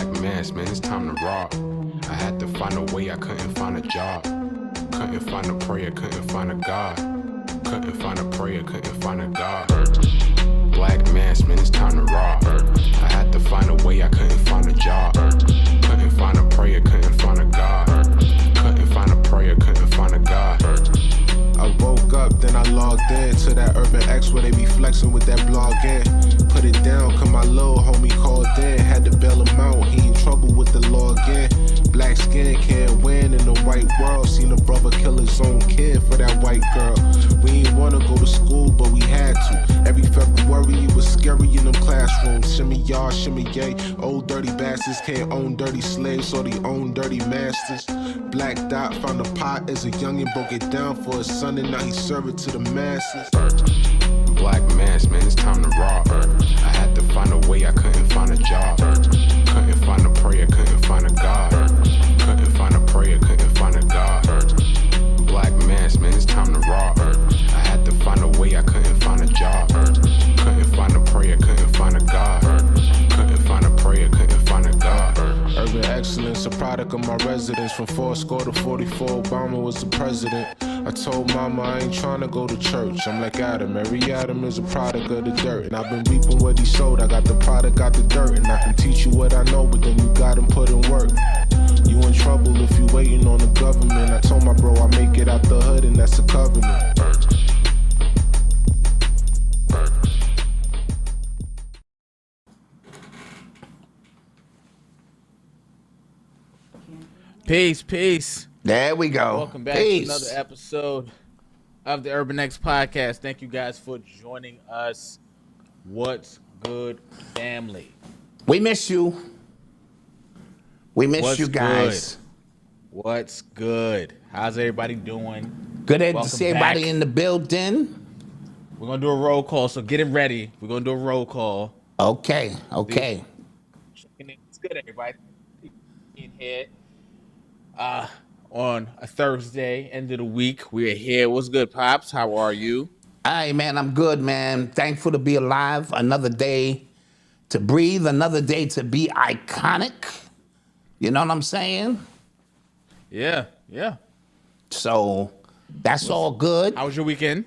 Black mass, man, it's time to rob. I had to find a way, I couldn't find a job. Couldn't find a prayer, couldn't find a God. Couldn't find a prayer, couldn't find a God. Black mass, man, it's time to rob. I had to find a way, I couldn't find a job. Couldn't find a prayer, couldn't find a God. Couldn't find a prayer, couldn't find a God. I woke up, then I logged in to that Urban X where they be flexing with that blog in. Put it down, cause my little homie called in. Had to bail him out, he in trouble with the law again. Black skin can't win in the white world. Seen a brother kill his own kid for that white girl. We ain't wanna go to school, but we had to. Every February it was scary in them classrooms. Shimmy y'all, shimmy yay. Old dirty bastards can't own dirty slaves, so they own dirty masters. Black Dot found a pot as a youngin', broke it down for his son, and now he serve it to the masses. Black mass, man, it's time to rob. I had to find a way, I couldn't find a job. Couldn't find a prayer, couldn't find a God. Couldn't find a prayer, couldn't find a God. Black mass, man, it's time to rob. I had to find a way, I couldn't find a job. Couldn't find a prayer, couldn't find a God. Couldn't find a prayer, couldn't find a God. Urban excellence, a product of my residence. From 4 to 44, Obama was the president. I told mama I ain't tryna go to church. I'm like Adam, every Adam is a product of the dirt. And I've been reaping what he sowed. I got the product, got the dirt. And I can teach you what I know, but then you gotta put in work. You in trouble if you waiting on the government. I told my bro I make it out the hood, and that's a covenant. Peace. There we go. Welcome back to another episode of the Urban X Podcast. Thank you guys for joining us. What's good, family? We miss you. We miss you guys. Good? What's good? How's everybody doing? Good to see everybody in the building. We're going to do a roll call, so get it ready. We're going to do a roll call. Okay. It's good, everybody. In here. On a Thursday, end of the week, we're here. What's good, Pops? How are you? Hey, man, I'm good, man. Thankful to be alive. Another day to breathe. Another day to be iconic. You know what I'm saying? Yeah. So that's all good. How was your weekend?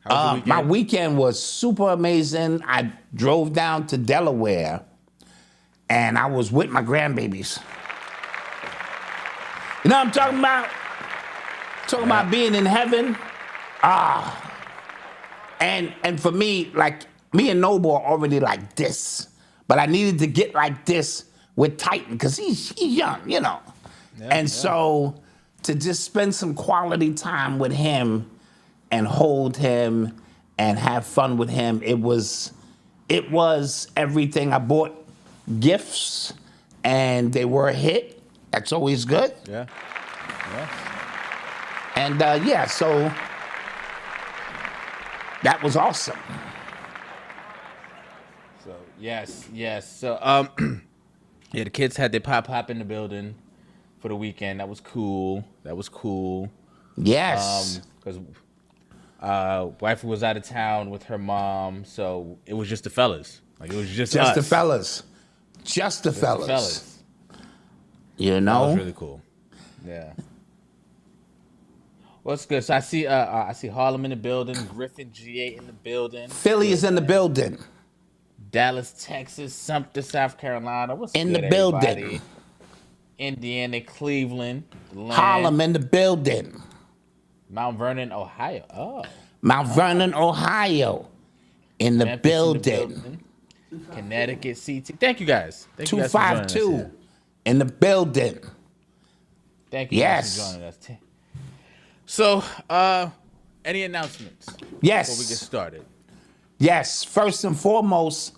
My weekend was super amazing. I drove down to Delaware, and I was with my grandbabies. You know what I'm talking about? Talking about being in heaven. And for me, like, me and Noble are already like this. But I needed to get like this with Titan, because he's young, you know. So to just spend some quality time with him and hold him and have fun with him, it was everything. I bought gifts, and they were a hit. That's always good. Yeah. And so that was awesome. So yes. So the kids had their pop in the building for the weekend. That was cool. Yes. Because wife was out of town with her mom, so it was just the fellas. Like, it was just us. the fellas. Just the fellas. You know? That was really cool. Yeah. What's good? So I see Harlem in the building, Griffin, GA in the building. Philly is in the building. Dallas, Texas, Sumter, South Carolina. What's in good, the building? Everybody? Indiana, Cleveland, Harlem in the building. Mount Vernon, Ohio. Oh. Mount Vernon, Ohio in the building. In the building. Connecticut, CT. Thank you guys. 252 in the building. Thank you guys for joining us. So, any announcements? Yes. Before we get started. Yes. First and foremost,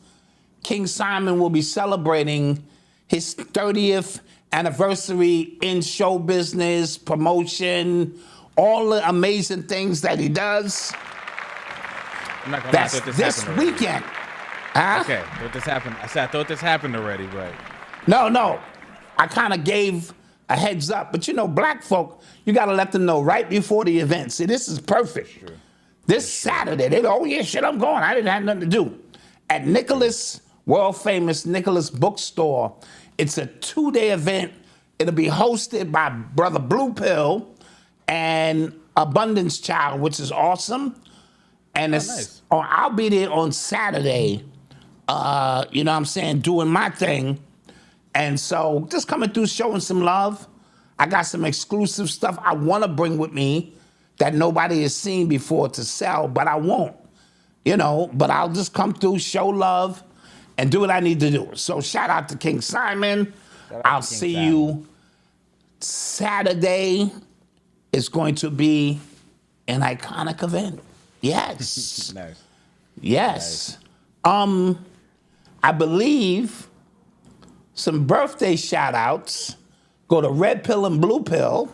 King Simon will be celebrating his 30th anniversary in show business, promotion, all the amazing things that he does. I'm not gonna That's this weekend. Huh? Okay, I thought this happened. I thought this happened already, but No. I kind of gave a heads up, but you know, black folk, you got to let them know right before the event. See, this is perfect. Sure. This Saturday, they go, oh yeah, shit, I'm going. I didn't have nothing to do. At Nicholas, world famous Nicholas Bookstore It's a 2-day event. It'll be hosted by Brother Blue Pill and Abundance Child, which is awesome. And nice. I'll be there on Saturday, you know what I'm saying, doing my thing. And so just coming through, showing some love. I got some exclusive stuff I want to bring with me that nobody has seen before to sell, but I won't. You know, but I'll just come through, show love, and do what I need to do. So shout out to King Simon. I'll see you Saturday. It's going to be an iconic event. Yes. Nice. Yes. I believe some birthday shout outs go to Red Pill and Blue Pill.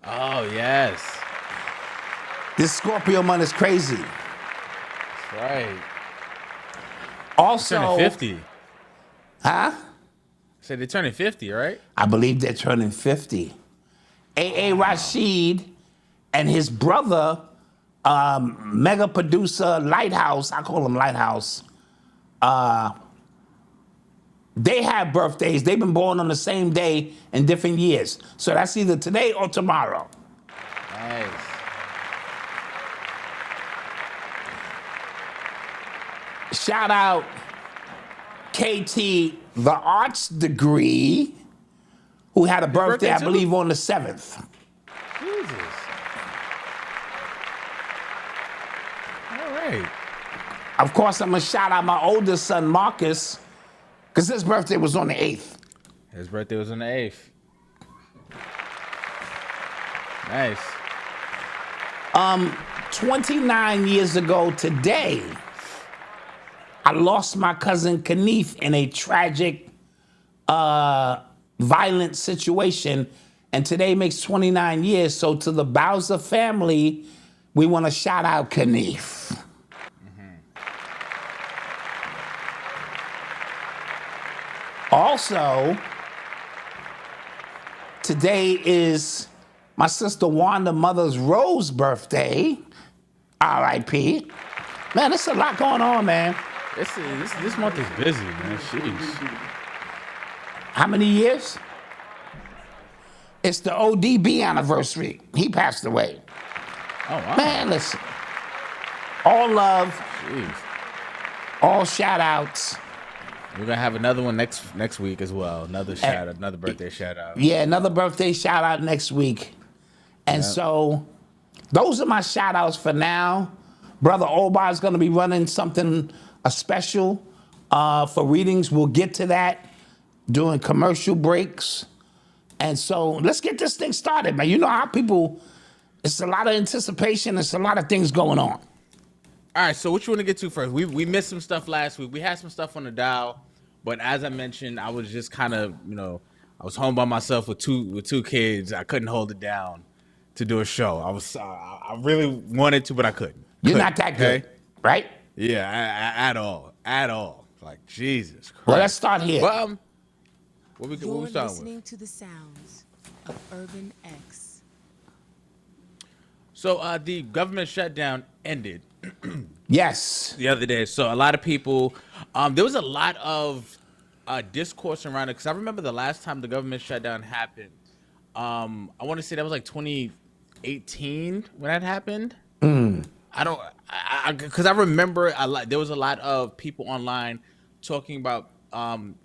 Oh, yes. This Scorpio month is crazy. That's right. Also, Turning 50. Huh? So they're turning 50, right? I believe they're turning 50. A.A. Rashid and his brother, mega producer Lighthouse, I call him Lighthouse, they have birthdays. They've been born on the same day in different years. So that's either today or tomorrow. Nice. Shout out KT, the arts degree, who had a birthday, I believe, on the 7th. Jesus. All right. Of course, I'm going to shout out my oldest son, Marcus, because his birthday was on the 8th. His birthday was on the 8th. Nice. 29 years ago today, I lost my cousin Kanief in a tragic, violent situation, and today makes 29 years. So to the Bowser family, we want to shout out Kanief. Also, today is my sister Wanda Mother's Rose birthday. R.I.P. Man, there's a lot going on, man. This month is busy, man. Sheesh. How many years? It's the ODB anniversary. He passed away. Oh, wow. Man, listen. All love, Jeez. all shout outs. We're gonna have another one next week as well. Another shout out, another birthday shout out. Yeah, another birthday shout out next week. And so those are my shout outs for now. Brother Obar's gonna be running something, a special for readings. We'll get to that during commercial breaks. And so let's get this thing started, man. You know how people, it's a lot of anticipation. It's a lot of things going on. All right, so what you want to get to first? We missed some stuff last week. We had some stuff on the dial, but as I mentioned, I was just kind of, I was home by myself with two kids. I couldn't hold it down to do a show. I really wanted to, but I couldn't. You're not that good, right? Yeah, at all. Like Jesus Christ. Well, let's start here. Well, what we You're starting listening with? to the sounds of Urban X. So the government shutdown ended Yes. the other day. So a lot of people, there was a lot of discourse around it, because I remember the last time the government shutdown happened. I want to say that was like 2018 when that happened. Because I remember there was a lot of people online talking about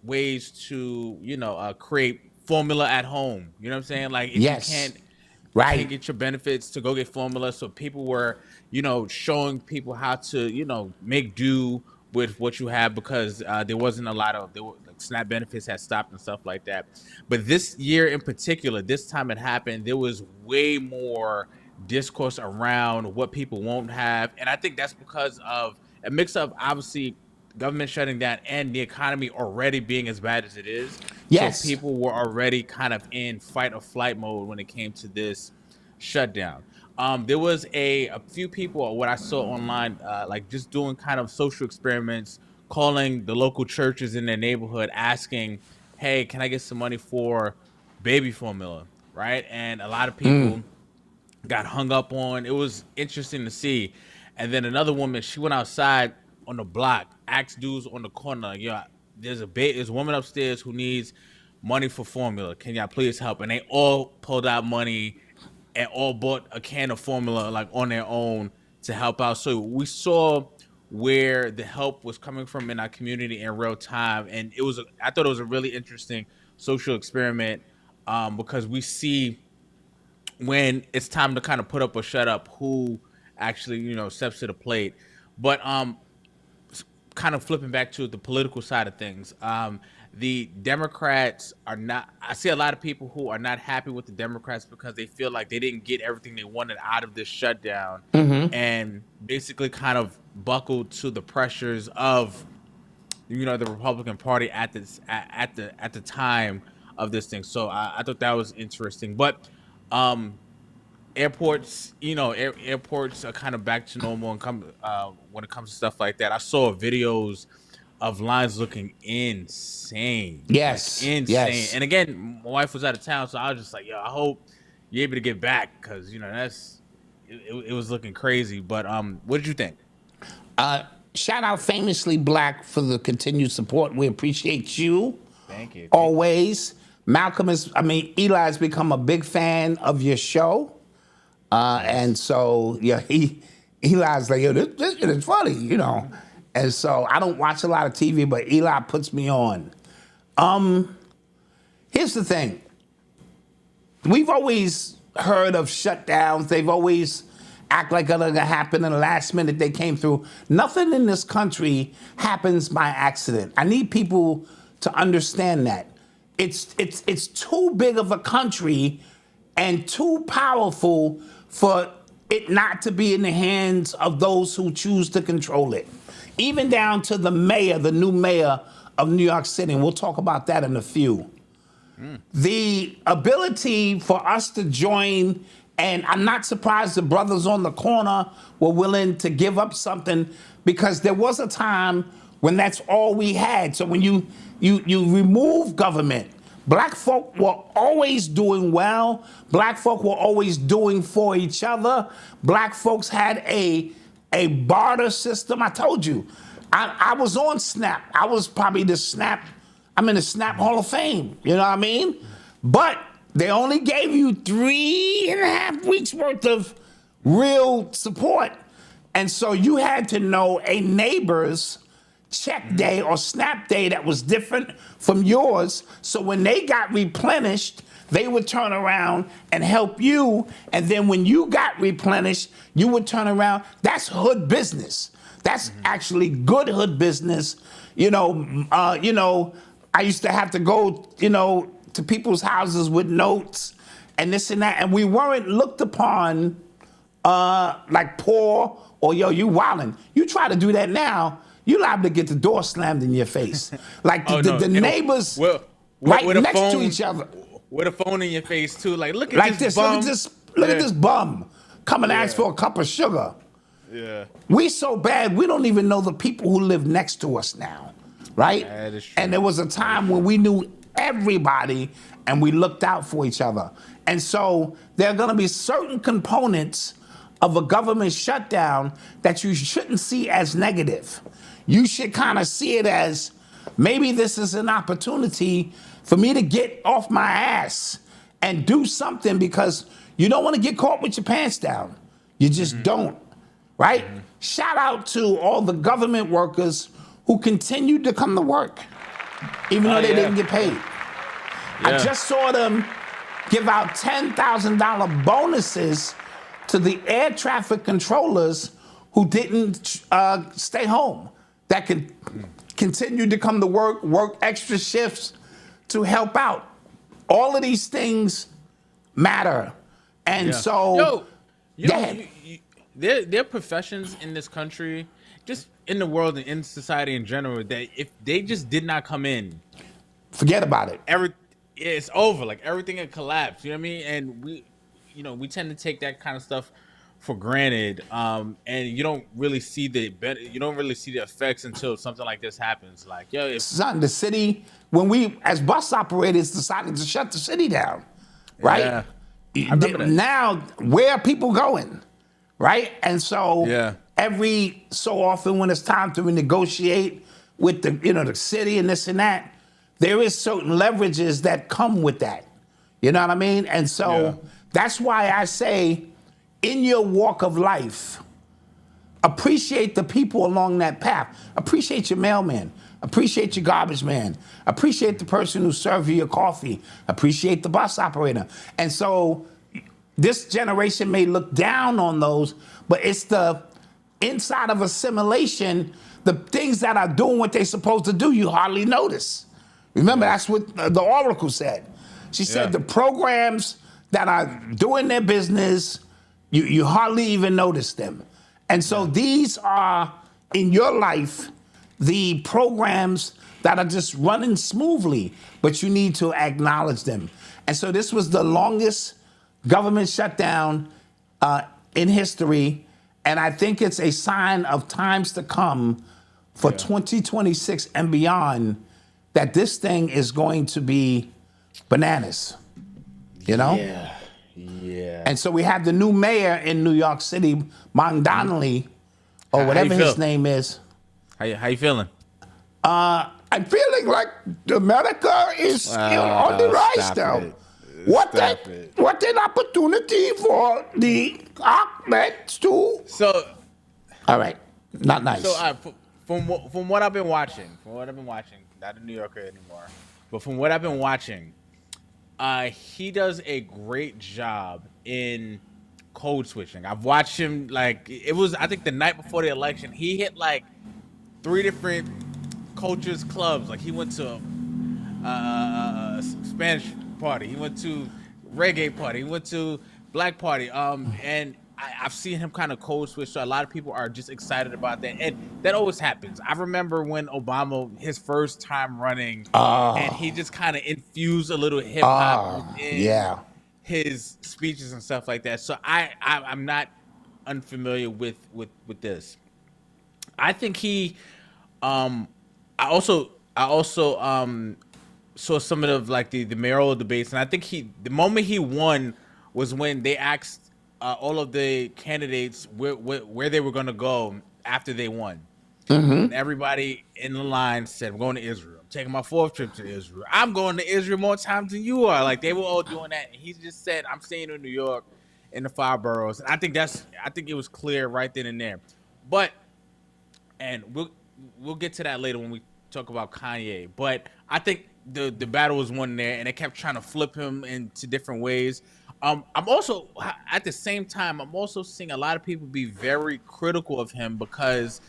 ways to create formula at home. You know what I'm saying? Like if Yes. you can't get your benefits, to go get formula. So people were, showing people how to, make do with what you have, because there wasn't a lot of, SNAP benefits had stopped and stuff like that. But this year in particular, this time it happened, there was way more discourse around what people won't have. And I think that's because of a mix of, obviously, government shutting down and the economy already being as bad as it is. Yes. So people were already kind of in fight or flight mode when it came to this shutdown. There was a few people, what I saw online, like just doing kind of social experiments, calling the local churches in their neighborhood, asking, hey, can I get some money for baby formula, right? And a lot of people got hung up on. It was interesting to see. And then another woman, she went outside on the block, asked dudes on the corner, there's a woman upstairs who needs money for formula. Can y'all please help? And they all pulled out money and all bought a can of formula like on their own to help out. So we saw where the help was coming from in our community in real time, and I thought it was a really interesting social experiment, because we see when it's time to kind of put up or shut up who actually steps to the plate. But kind of flipping back to the political side of things, the Democrats are not. I see a lot of people who are not happy with the Democrats because they feel like they didn't get everything they wanted out of this shutdown, and basically kind of buckled to the pressures of the Republican Party at the time of this thing. So I thought that was interesting. But airports, airports are kind of back to normal and when it comes to stuff like that. I saw videos of lines looking insane. Yes. Like, insane. Yes. And again, my wife was out of town, so I was just like, yo, I hope you're able to get back, because it was looking crazy. But what did you think? Shout out Famously Black for the continued support. We appreciate you. Thank you. Always. Eli's become a big fan of your show. And so, yeah, Eli's like, yo, this is funny, And so I don't watch a lot of TV, but Eli puts me on. Here's the thing. We've always heard of shutdowns. They've always act like it's going to happen in the last minute they came through. Nothing in this country happens by accident. I need people to understand that. It's too big of a country and too powerful for it not to be in the hands of those who choose to control it. Even down to the mayor, the new mayor of New York City, and we'll talk about that in a few. The ability for us to join, and I'm not surprised the brothers on the corner were willing to give up something, because there was a time when that's all we had. So when you remove government, black folk were always doing well. Black folk were always doing for each other. Black folks had a barter system. I told you, I was on Snap. I was probably I'm in the Snap Hall of Fame. You know what I mean? But they only gave you 3.5 weeks worth of real support. And so you had to know a neighbor's check day or Snap day that was different from yours. So when they got replenished, they would turn around and help you. And then when you got replenished, you would turn around. That's hood business. That's actually good hood business. I used to have to go, to people's houses with notes and this and that. And we weren't looked upon like poor or, yo, you wildin'. You try to do that now, you liable to get the door slammed in your face. Like the neighbors right next to each other. With a phone in your face too, like look at this bum. Look at this bum come and ask for a cup of sugar. Yeah. We so bad we don't even know the people who live next to us now, right? That is true. And there was a time when we knew everybody and we looked out for each other. And so there are going to be certain components of a government shutdown that you shouldn't see as negative. You should kind of see it as, maybe this is an opportunity for me to get off my ass and do something, because you don't want to get caught with your pants down. You just don't, right? Shout out to all the government workers who continued to come to work, even though they didn't get paid. Yeah. I just saw them give out $10,000 bonuses to the air traffic controllers who didn't stay home, that could continue to come to work extra shifts to help out. All of these things matter. And so, there are professions in this country, just in the world and in society in general, that if they just did not come in, forget about it. It's over. Like everything had collapsed. You know what I mean? And we tend to take that kind of stuff for granted, and you don't really see the effects until something like this happens. Like, yo, son, the city, when we as bus operators decided to shut the city down, right? Yeah. I remember that. Now, where are people going, right? And so every so often when it's time to renegotiate with the city and this and that, there is certain leverages that come with that. You know what I mean? And so that's why I say, in your walk of life, appreciate the people along that path. Appreciate your mailman. Appreciate your garbage man. Appreciate the person who served you your coffee. Appreciate the bus operator. And so this generation may look down on those, but it's the inside of assimilation, the things that are doing what they're supposed to do, you hardly notice. Remember, that's what the Oracle said. She said the programs that are doing their business, you hardly even notice them. And so these are, in your life, the programs that are just running smoothly, but you need to acknowledge them. And so this was the longest government shutdown in history, and I think it's a sign of times to come for 2026 and beyond, that this thing is going to be bananas, you know? Yeah. And so we have the new mayor in New York City, Donnelly, or whatever his name is. How you feeling? I'm feeling like America is on the rise now. What an opportunity for the Ahmeds to. So, all right, not nice. So from what I've been watching, not a New Yorker anymore, but from what I've been watching, he does a great job in code switching. I've watched him, like, it was, I think the night before the election, he hit like 3 different cultures clubs. Like, he went to a Spanish party, he went to reggae party, he went to black party, and I've seen him kind of code switch, so a lot of people are just excited about that, and that always happens. I remember when Obama, his first time running, and he just kind of infused a little hip hop in his speeches and stuff like that. So I'm not unfamiliar with this. I think he, I also saw some of the mayoral debates, and I think the moment he won was when they asked all of the candidates where they were going to go after they won. And everybody in the line said, "I'm going to Israel. I'm taking my 4th trip to Israel. I'm going to Israel more times than you are." Like, they were all doing that. And he just said, "I'm staying in New York in the 5 boroughs." And I think it was clear right then and there. But, and we'll get to that later when we talk about Kanye. But I think the battle was won there, and they kept trying to flip him into different ways. I'm also, at the same time, I'm also seeing a lot of people be very critical of him because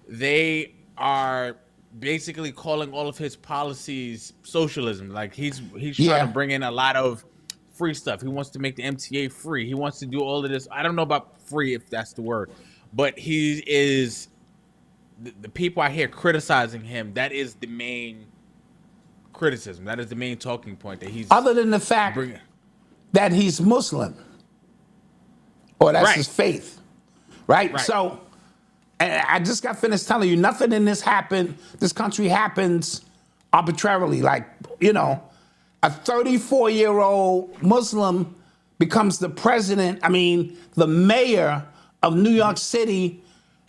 they are basically calling all of his policies socialism. Like, he's trying to bring in a lot of free stuff. He wants to make the MTA free. He wants to do all of this. I don't know about free, if that's the word, but he is, the people I hear criticizing him, that is the main criticism. That is the main talking point, that he's, other than the fact that he's Muslim, or that's his faith, right? So, and I just got finished telling you, nothing in this country happens arbitrarily. Like, you know, a 34-year-old Muslim becomes the president, the mayor of New York City.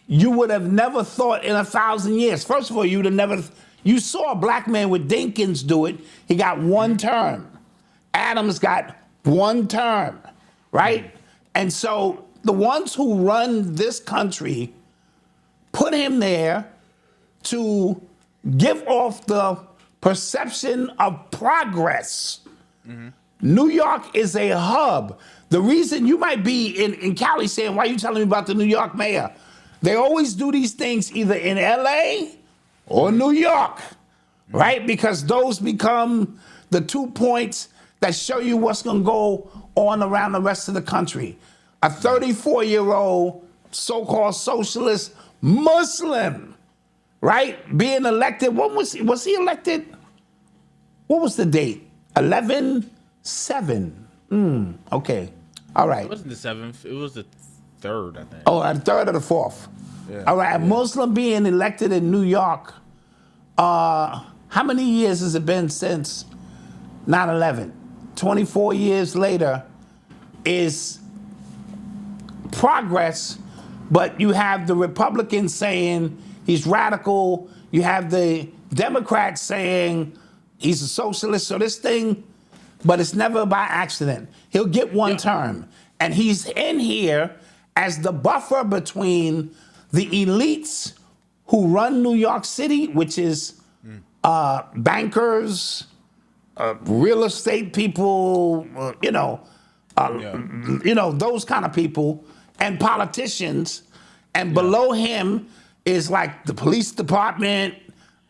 You would have never thought in 1,000 years. First of all, you saw a black man with Dinkins do it. He got 1 term. Adams got 1 term, right? And so the ones who run this country put him there to give off the perception of progress. New York is a hub. The reason you might be in Cali saying, "Why are you telling me about the New York mayor?" They always do these things either in LA or New York, right? Because those become the 2 points that show you what's going to go on around the rest of the country. A 34-year-old so-called socialist Muslim, right? Being elected. When was he elected? What was the date? 11/7. Okay. All right. It wasn't the 7th. It was the 3rd, I think. Oh, the 3rd or the 4th. Yeah. All right. A Muslim being elected in New York. How many years has it been since 9/11? 24 years later is progress, but you have the Republicans saying he's radical. You have the Democrats saying He's a socialist. So this thing, but it's never by accident. He'll get one term. And he's in here as the buffer between the elites who run New York City, which is bankers, real estate people, those kind of people, and politicians. And below him is like the police department,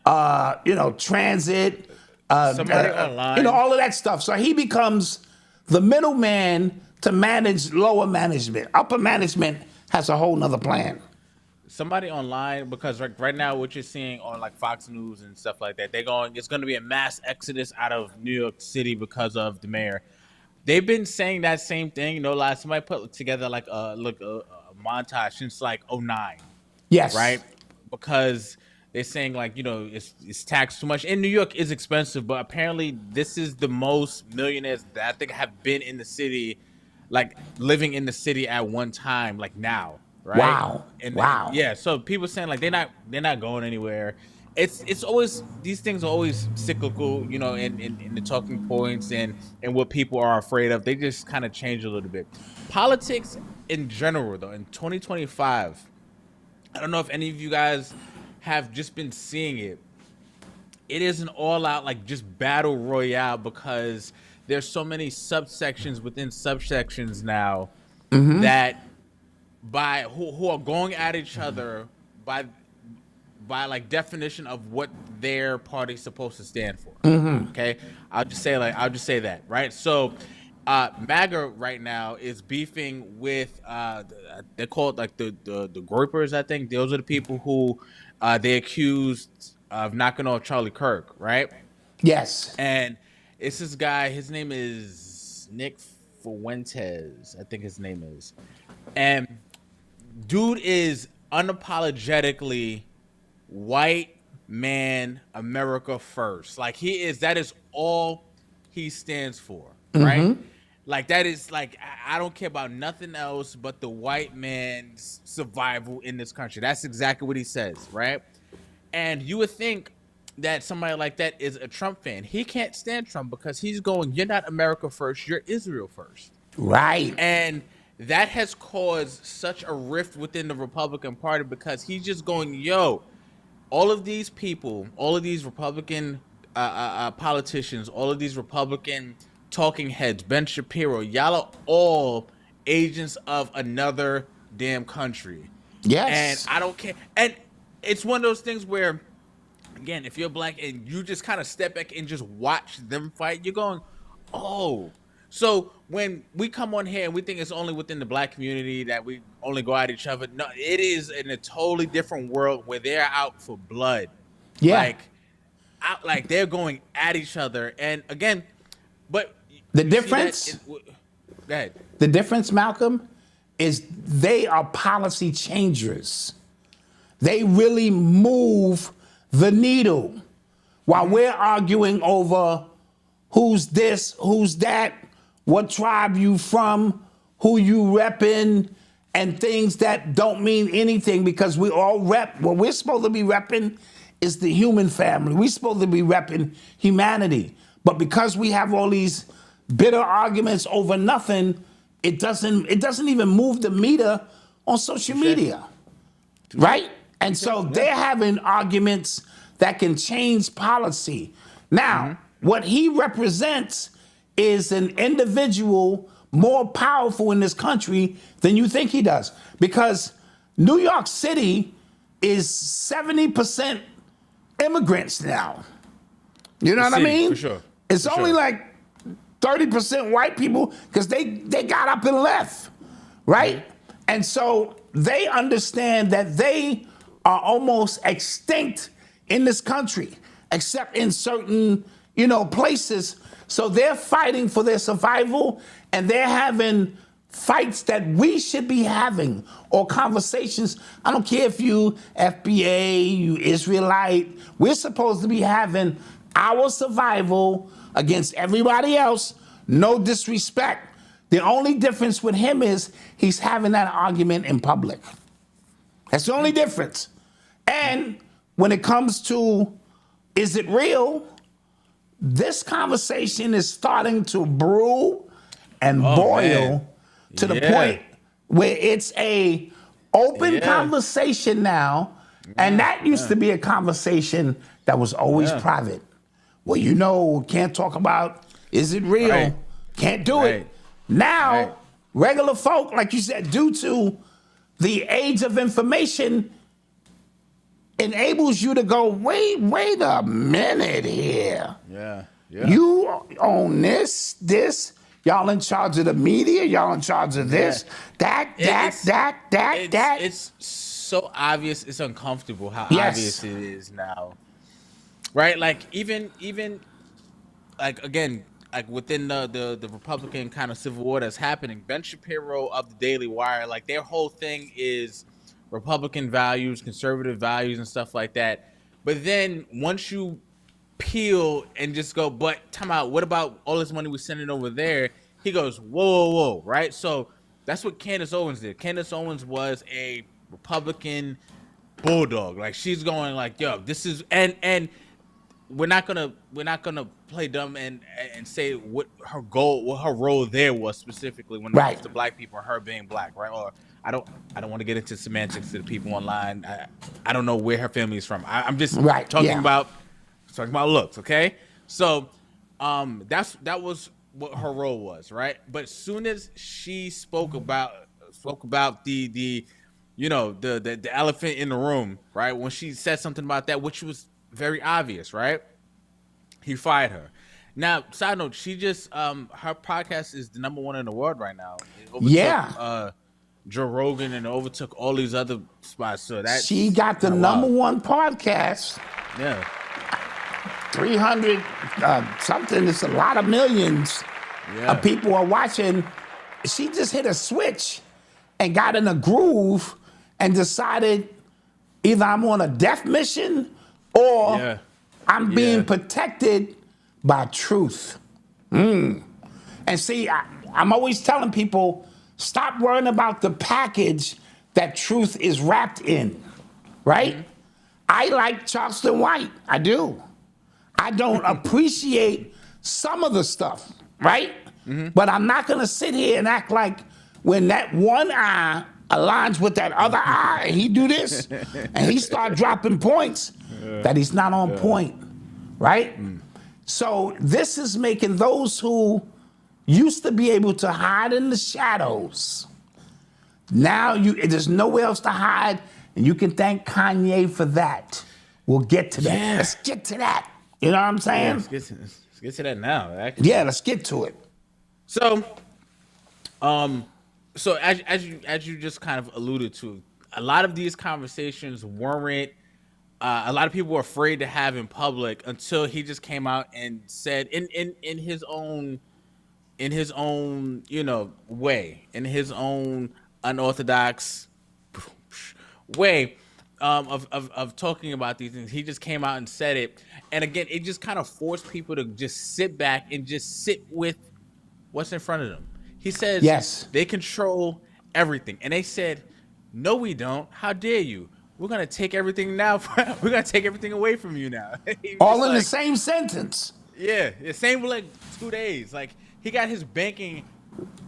transit, somebody online, all of that stuff. So he becomes the middleman to manage lower management. Upper management has a whole nother plan. Somebody online, because right now what you're seeing on like Fox News and stuff like that, it's going to be a mass exodus out of New York City because of the mayor. They've been saying that same thing. Somebody put together like a montage since like 2009. Yes. Right? Because they're saying like, it's taxed too much. And New York is expensive, but apparently this is the most millionaires that I think have been in the city, like living in the city at one time, like now. Right? Wow. Wow. Yeah. So people saying like they're not going anywhere. It's always, these things are always cyclical, in the talking points and what people are afraid of. They just kind of change a little bit. Politics in general, though, in 2025, I don't know if any of you guys have just been seeing it. It is an all-out like just battle royale because there's so many subsections within subsections now that by who are going at each other by like definition of what their party's supposed to stand for. Okay, I'll just say that, right? So MAGA right now is beefing with they're called like the groypers. I think those are the people who they accused of knocking off Charlie Kirk, right? Yes. And it's this guy. His name is Nick Fuentes, I think his name is, and dude is unapologetically white man, America first. Like that is all he stands for, right? Like that is like, I don't care about nothing else but the white man's survival in this country. That's exactly what he says, right? And you would think that somebody like that is a Trump fan. He can't stand Trump because he's going, you're not America first, you're Israel first. Right. And that has caused such a rift within the Republican Party because he's just going, yo, all of these people, all of these Republican politicians, all of these Republican talking heads, Ben Shapiro, y'all are all agents of another damn country. Yes. And I don't care. And it's one of those things where, again, if you're black and you just kind of step back and just watch them fight, you're going, oh. So when we come on here and we think it's only within the black community that we only go at each other, no, it is in a totally different world where they're out for blood. Yeah. Like they're going at each other. And again, but the difference, go ahead. The difference, Malcolm, is they are policy changers. They really move the needle while we're arguing over who's this, who's that, what tribe you from, who you repping, and things that don't mean anything because we all rep. What we're supposed to be repping is the human family. We're supposed to be repping humanity. But because we have all these bitter arguments over nothing, it doesn't even move the meter on social media, right? And so they're having arguments that can change policy. Now, what he represents is an individual more powerful in this country than you think he does. Because New York City is 70% immigrants now. You know what I mean? For sure. It's only like 30% white people because they got up and left, right? And so they understand that they are almost extinct in this country, except in certain, places. So they're fighting for their survival, and they're having fights that we should be having, or conversations. I don't care if you FBA, you Israelite, we're supposed to be having our survival against everybody else, no disrespect. The only difference with him is he's having that argument in public. That's the only difference. And when it comes to, is it real? this conversation is starting to brew and Oh, boil man. to the Yeah. point where it's a open Yeah. conversation now, and that used to be a conversation that was always Yeah. private. Well, can't talk about, is it real? Right. Can't do Right. it. Now, Right. regular folk, like you said, due to the age of information, enables you to go, wait a minute here. Yeah. Yeah. You own this, y'all in charge of the media, y'all in charge of this, that. It's so obvious. It's uncomfortable how Yes. obvious it is now, right? Like even like again, like within the Republican kind of civil war that's happening. Ben Shapiro of the Daily Wire, like their whole thing is Republican values, conservative values, and stuff like that. But then once you peel and just go, but time out, what about all this money we're sending over there? He goes, whoa, right? So that's what Candace Owens did. Candace Owens was a Republican bulldog. Like she's going like, yo, this is and we're not gonna play dumb and say what her goal, what her role there was specifically when it Right. comes to black people and her being black, right? Or I don't want to get into semantics to the people online. I don't know where her family is from. I'm just Right, talking yeah. about looks, okay? So that was what her role was, right? But as soon as she spoke about the elephant in the room, right? When she said something about that, which was very obvious, right? He fired her. Now, side note, she just her podcast is the #1 in the world right now. It overtook, Joe Rogan and overtook all these other spots. So that She got the #1 podcast, Yeah. 300 something. It's a lot of millions Yeah. of people are watching. She just hit a switch and got in a groove and decided either I'm on a death mission or Yeah. I'm being Yeah. protected by truth. And see, I'm always telling people, stop worrying about the package that truth is wrapped in, right? Mm-hmm. I like Charleston White. I do. I don't appreciate some of the stuff, right? Mm-hmm. But I'm not going to sit here and act like when that one eye aligns with that other eye and he do this and he start dropping points that he's not on point, right? So this is making those who used to be able to hide in the shadows. Now there's nowhere else to hide, and you can thank Kanye for that. We'll get to that. Yeah. Let's get to that. You know what I'm saying? Let's get to that now. Actually. Yeah, let's get to it. So, so as you just kind of alluded to, a lot of these conversations weren't. A lot of people were afraid to have in public until he just came out and said in his own way, in his own unorthodox way of talking about these things. He just came out and said it, and again, it just kind of forced people to just sit back and just sit with what's in front of them. He says, Yes. they control everything, and they said, no, we don't. How dare you? We're gonna take everything now. We're gonna take everything away from you now. All in the same sentence. Yeah, same with like 2 days. Like he got his banking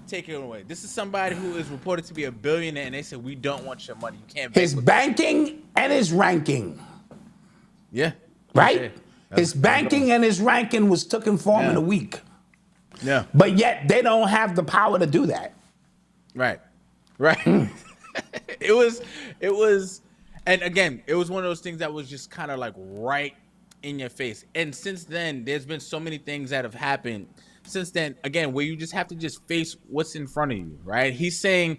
taken away. This is somebody who is reported to be a billionaire, and they said we don't want your money. You can't bank His with banking and his ranking, Yeah. right? His banking and his ranking was taken form in Yeah. a week. Yeah. But yet they don't have the power to do that. Right. It was, and again, it was one of those things that was just kind of like right in your face. And since then, there's been so many things that have happened since then, again, where you just have to just face what's in front of you, right? He's saying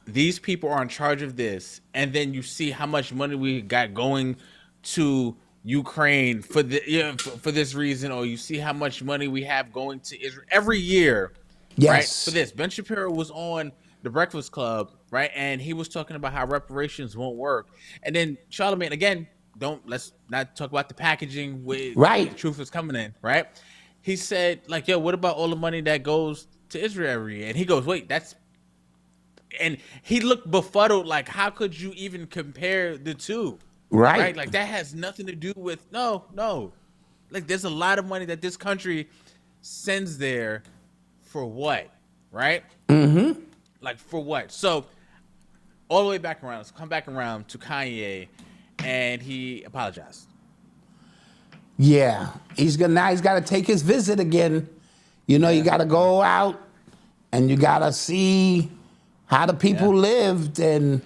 these people are in charge of this, and then you see how much money we got going to Ukraine for for this reason, or you see how much money we have going to Israel every year, right? Yes. For this, Ben Shapiro was on The Breakfast Club, right, and he was talking about how reparations won't work, and then Charlamagne again. Let's not talk about the packaging where Right. the truth is coming in, right? He said, like, yo, what about all the money that goes to Israel every year? And he goes, wait, and he looked befuddled, like, how could you even compare the two? Right. Like, that has nothing to do with, no. Like, there's a lot of money that this country sends there for what, right? Mm-hmm. Like, for what? So, all the way back around, let's come back around to Kanye, and he apologized. Yeah, he's got to take his visit again. You know, you got to go out and you got to see how the people lived, and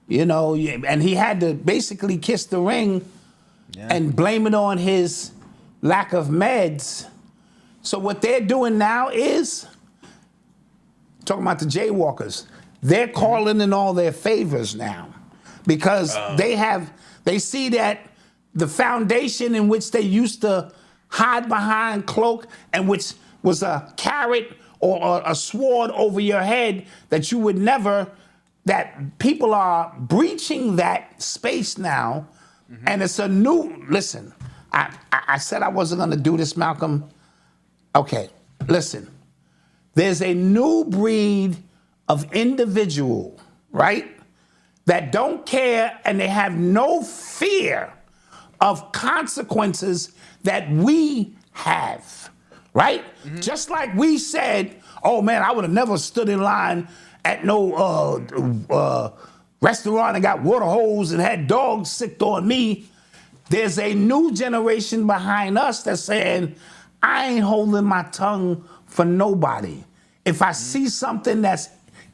you know, and he had to basically kiss the ring and blame it on his lack of meds. So what they're doing now is talking about the jaywalkers. They're calling in all their favors now because they see that the foundation in which they used to hide behind cloak and which was a carrot or a sword over your head that you would never, that people are breaching that space now. And it's a new, listen, I said I wasn't gonna do this, Malcolm. Okay, listen. There's a new breed of individual, right, that don't care and they have no fear of consequences that we have, right? Just like we said, oh man, I would have never stood in line at no restaurant and got water hose and had dogs sick on me. There's a new generation behind us that's saying, I ain't holding my tongue for nobody. If I see something that's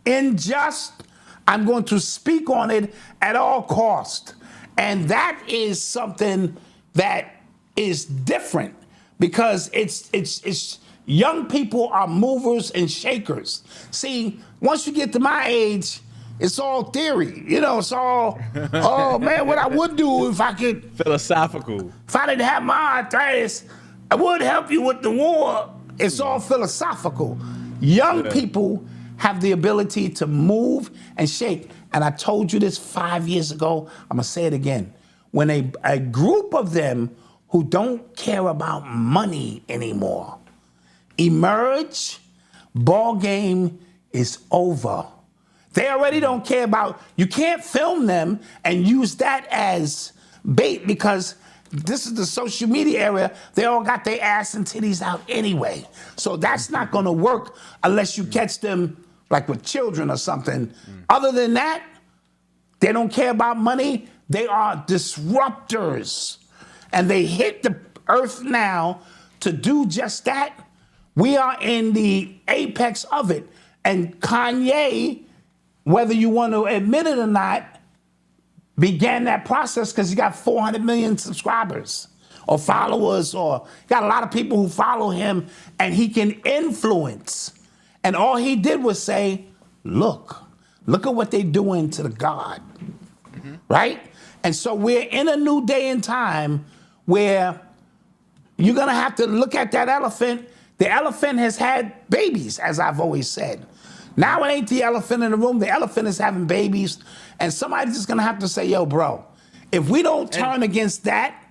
unjust, I'm going to speak on it at all cost. And that is something that is different because it's young people are movers and shakers. See, once you get to my age, it's all theory. You know, it's all, oh man, what I would do if I could. Philosophical. If I didn't have my arthritis, I would help you with the war. It's all philosophical. Young people have the ability to move and shake. And I told you this 5 years ago. I'm going to say it again. When a group of them who don't care about money anymore emerge, ball game is over. They already don't care about, you can't film them and use that as bait because this is the social media area. They all got their ass and titties out anyway. So that's not going to work unless you catch them like with children or something. Other than that, they don't care about money. They are disruptors. And they hit the earth now to do just that. We are in the apex of it. And Kanye, whether you want to admit it or not, began that process because he got 400 million subscribers or followers, or got a lot of people who follow him, and he can influence. And all he did was say, look at what they're doing to the God, right? And so we're in a new day and time where you're gonna have to look at that elephant. The elephant has had babies, as I've always said. Now it ain't the elephant in the room, the elephant is having babies, and somebody's just gonna have to say, yo, bro, if we don't turn against that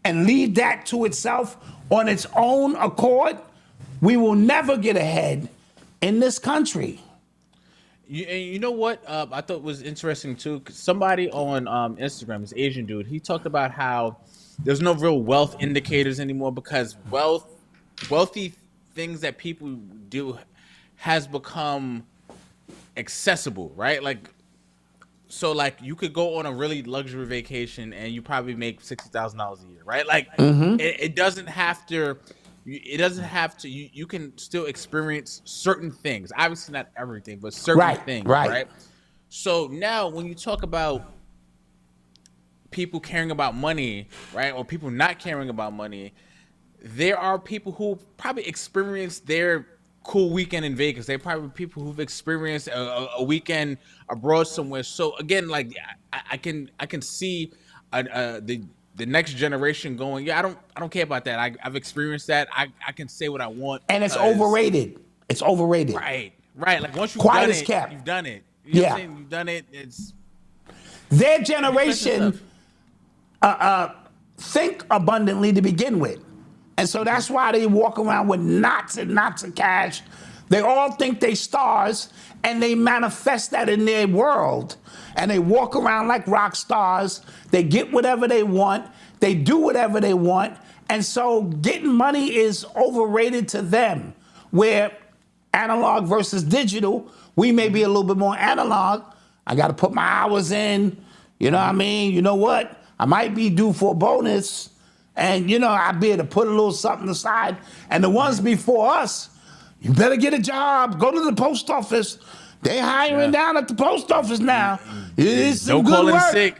and leave that to itself on its own accord, we will never get ahead in this country. You know what I thought was interesting too? 'Cause somebody on Instagram, this Asian dude, he talked about how there's no real wealth indicators anymore because wealthy things that people do has become accessible, right? Like, so like you could go on a really luxury vacation and you probably make $60,000 a year, right? Like it doesn't have to. It doesn't have to. You can still experience certain things. Obviously, not everything, but certain things, right? So now, when you talk about people caring about money, right, or people not caring about money, there are people who probably experienced their cool weekend in Vegas. They're probably people who've experienced a weekend abroad somewhere. So again, like I can see the next generation going, yeah, I don't care about that. I've experienced that. I can say what I want. And it's overrated. It's overrated. Right. Like once you've Quiet done as it, kept. you've done it. You know what I'm saying? You've done it. It's their generation think abundantly to begin with. And so that's why they walk around with knots and knots of cash. They all think they stars, and they manifest that in their world. And they walk around like rock stars. They get whatever they want. They do whatever they want. And so getting money is overrated to them, where analog versus digital, we may be a little bit more analog. I got to put my hours in. You know what I mean? You know what? I might be due for a bonus. And, you know, I'd be able to put a little something aside. And the ones before us, you better get a job. Go to the post office. They hiring down at the post office now. It's some Don't good call in work. sick.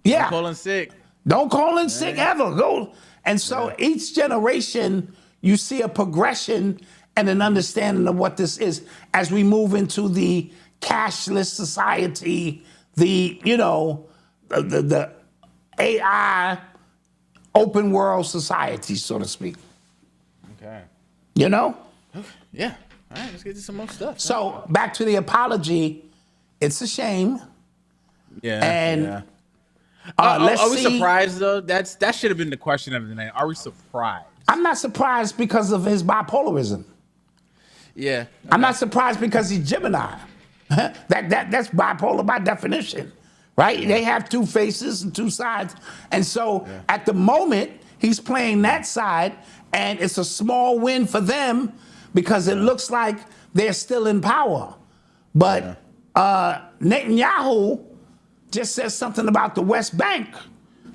Yeah. Don't call in sick. Don't call in sick ever. Go. And so each generation, you see a progression and an understanding of what this is as we move into the cashless society, the, you know, the AI open world society, so to speak. Okay. You know? Yeah. All right, let's get to some more stuff. So back to the apology. It's a shame. Yeah. And yeah. let's Are we see. surprised though? That should have been the question of the night. Are we surprised? I'm not surprised because of his bipolarism. Yeah. I'm not surprised because he's Gemini. That's bipolar by definition, right? They have two faces and two sides. And so at the moment, he's playing that side, and it's a small win for them because it looks like they're still in power. But Netanyahu just says something about the West Bank.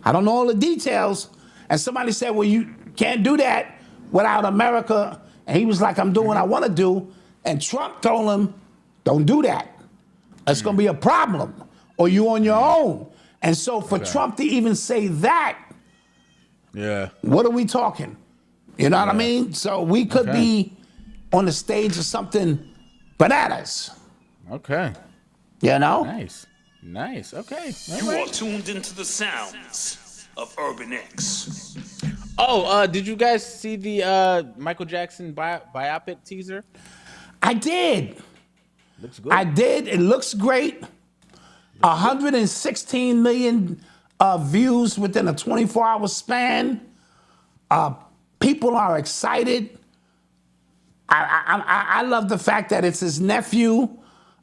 I don't know all the details. And somebody said, well, you can't do that without America. And he was like, I'm doing what I want to do. And Trump told him, don't do that. It's going to be a problem. Or you on your own. And so for Trump to even say that, what are we talking? You know what I mean? So we could be on the stage of something bananas. Okay. You know? Nice. Nice. Okay. You are tuned into the sounds of Urban X. Oh, did you guys see the Michael Jackson biopic teaser? I did. Looks good. I did. It looks great. 116 million views within a 24-hour span. People are excited. I love the fact that it's his nephew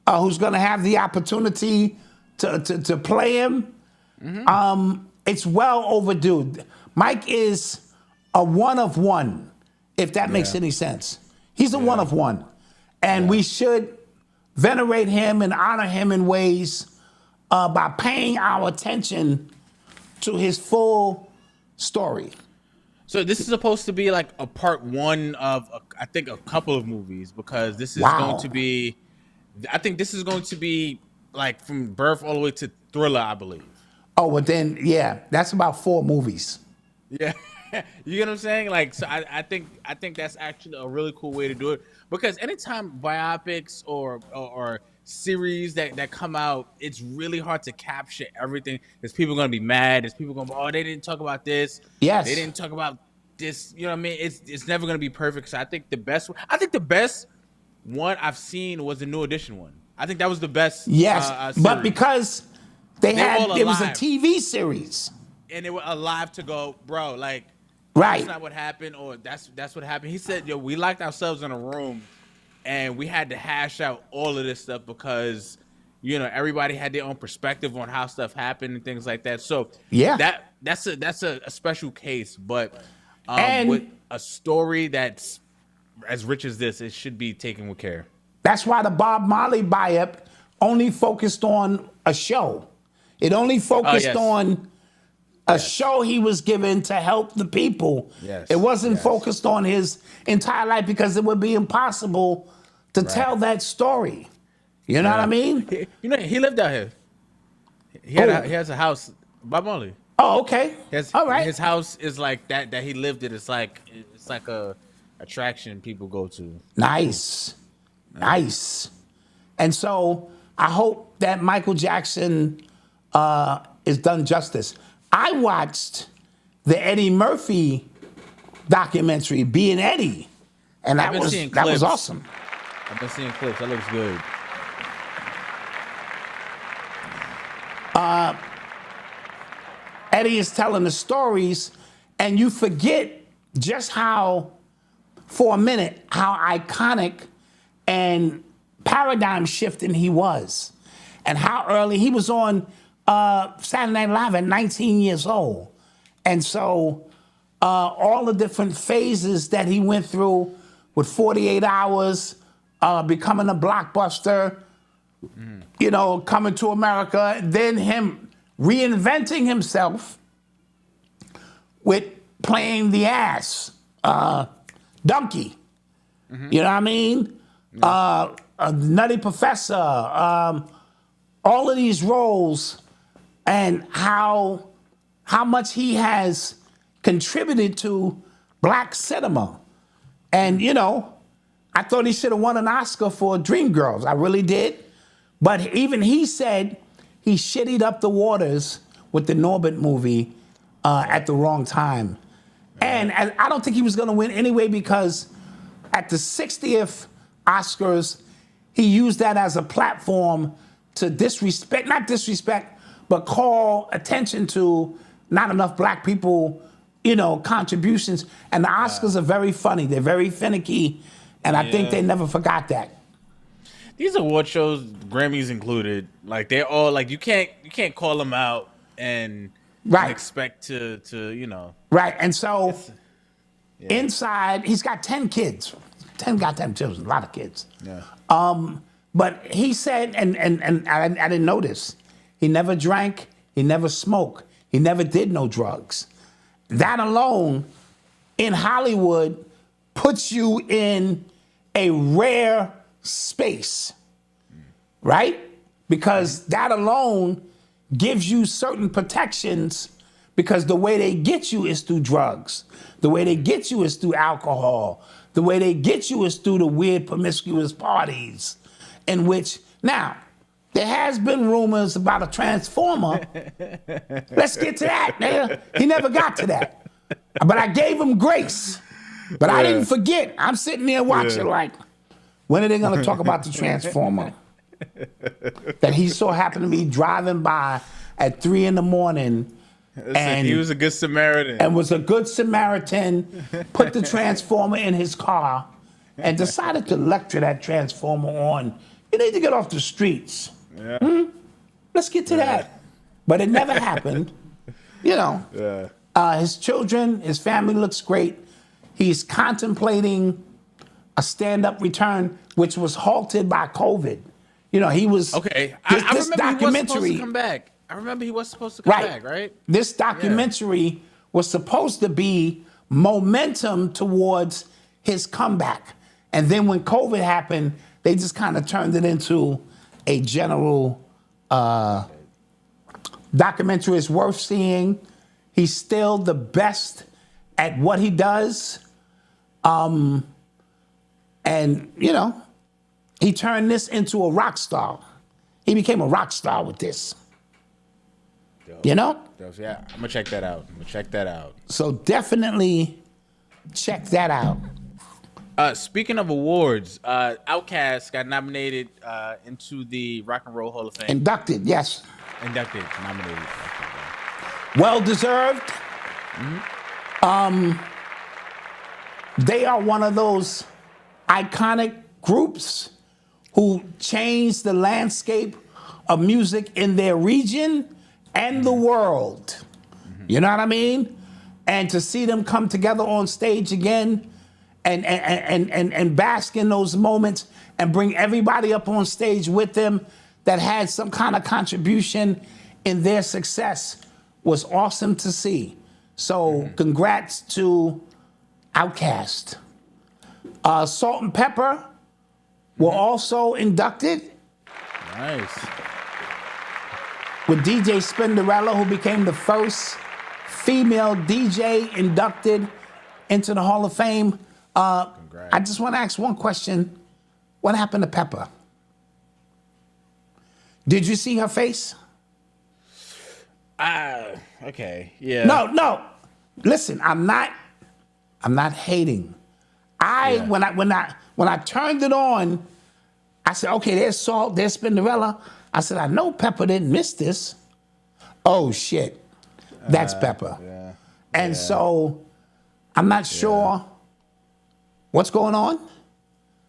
who's going to have the opportunity to play him. It's well overdue. Mike is a one of one, if that makes any sense. He's a one of one. And we should venerate him and honor him in ways by paying our attention to his full story. So this is supposed to be like a part one of, I think, a couple of movies, because this is going to be, I think this is going to be like from birth all the way to Thriller, I believe. Oh, well then, yeah, that's about 4 movies. Yeah. You get what I'm saying? Like, so I think that's actually a really cool way to do it, because anytime biopics or series that come out, it's really hard to capture everything. There's people gonna be mad. There's people gonna be, oh, they didn't talk about this. Yes. They didn't talk about this. You know what I mean? It's never gonna be perfect. So I think the best one I've seen was the New Edition one. I think that was the best. Yes, but series. because it was a TV series. And they were alive to go, bro, like, Right. that's not what happened, or that's what happened. He said, yo, we locked ourselves in a room and we had to hash out all of this stuff because, you know, everybody had their own perspective on how stuff happened and things like that. So that's a special case, but with a story that's as rich as this, it should be taken with care. That's why the Bob Marley biopic only focused on a show. It only focused on a show he was given to help the people. Yes. It wasn't focused on his entire life because it would be impossible to tell that story. You know what I mean? You know, he lived out here. He has a house, Bob Marley. Oh, okay. All right. His house is like that he lived it. It's like a attraction people go to. Nice. And so I hope that Michael Jackson is done justice. I watched the Eddie Murphy documentary, Being Eddie, and that was awesome. I've been seeing clips. That looks good. Eddie is telling the stories, and you forget just how, for a minute, how iconic and paradigm shifting he was, and how early he was on Saturday Night Live at 19 years old. And so all the different phases that he went through with 48 Hours, becoming a blockbuster, coming to America, then him reinventing himself with playing the ass, donkey. You know what I mean? A Nutty Professor, all of these roles, and how much he has contributed to black cinema. And, I thought he should have won an Oscar for Dreamgirls. I really did. But even he said he shittied up the waters with the Norbit movie at the wrong time. And I don't think he was going to win anyway, because at the 60th Oscars, he used that as a platform to not disrespect, but call attention to not enough black people, contributions. And the Oscars are very funny. They're very finicky. And I think they never forgot that. These award shows, Grammys included, like they're all like you can't call them out and expect to. Right. And so inside, he's got 10 kids. 10 goddamn children, a lot of kids. Yeah. But he said, and I didn't know this, he never drank, he never smoked, he never did no drugs. That alone in Hollywood puts you in a rare space, right? Because that alone gives you certain protections, because the way they get you is through drugs. The way they get you is through alcohol. The way they get you is through the weird promiscuous parties in which, now, there has been rumors about a transformer. Let's get to that, nigga. He never got to that. But I gave him grace. But I didn't forget. I'm sitting there watching like, when are they going to talk about the transformer? That he so happened to be driving by at 3 a.m. And he was a good Samaritan. And was a good Samaritan, put the transformer in his car, and decided to lecture that transformer on, you need to get off the streets. Yeah. Let's get to that. But it never happened. His children, his family looks great. He's contemplating a stand-up return, which was halted by COVID. He was... Okay. I remember documentary, he was supposed to come back. I remember he was supposed to come back, right? This documentary was supposed to be momentum towards his comeback. And then when COVID happened, they just kind of turned it into a general documentary. It's worth seeing. He's still the best at what he does. And, he turned this into a rock star. He became a rock star with this. Dope. Yeah, I'm gonna check that out. So definitely check that out. Speaking of awards, Outkast got nominated into the Rock and Roll Hall of Fame. Inducted, yes. Nominated. Well deserved. Mm-hmm. They are one of those iconic groups who changed the landscape of music in their region and the world. You know what I mean? And to see them come together on stage again and bask in those moments and bring everybody up on stage with them that had some kind of contribution in their success was awesome to see. So congrats to Outkast. Salt and Pepper were also inducted. Nice. With DJ Spinderella, who became the first female DJ inducted into the Hall of Fame. I just want to ask one question. What happened to Pepper? Did you see her face? Okay, yeah. No. Listen, I'm not hating. When I turned it on, I said, okay, there's Salt, there's Spinderella. I said, I know Pepper didn't miss this. Oh shit, that's Pepper. Yeah. And so I'm not sure what's going on.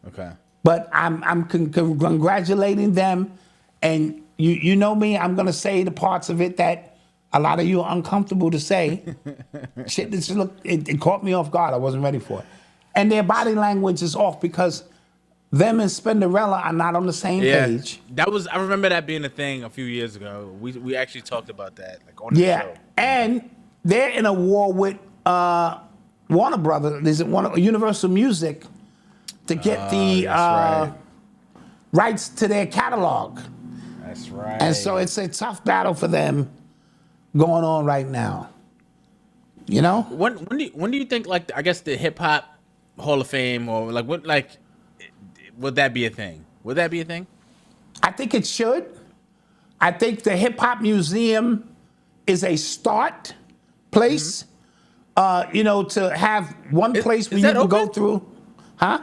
Okay. But I'm congratulating them, and you know me, I'm gonna say the parts of it that a lot of you are uncomfortable to say. Shit, it caught me off guard. I wasn't ready for it. And their body language is off because them and Spinderella are not on the same page. I remember that being a thing a few years ago. We actually talked about that on the show. And they're in a war with Warner Brothers. Is it Universal Music to get the rights to their catalog? That's right. And so it's a tough battle for them going on right now. You know? When do you think, like, I guess the Hip Hop Hall of Fame, or like what, like, would that be a thing? Would that be a thing? I think it should. I think the Hip Hop Museum is a start place. You know, to have one place where you can go through. Huh?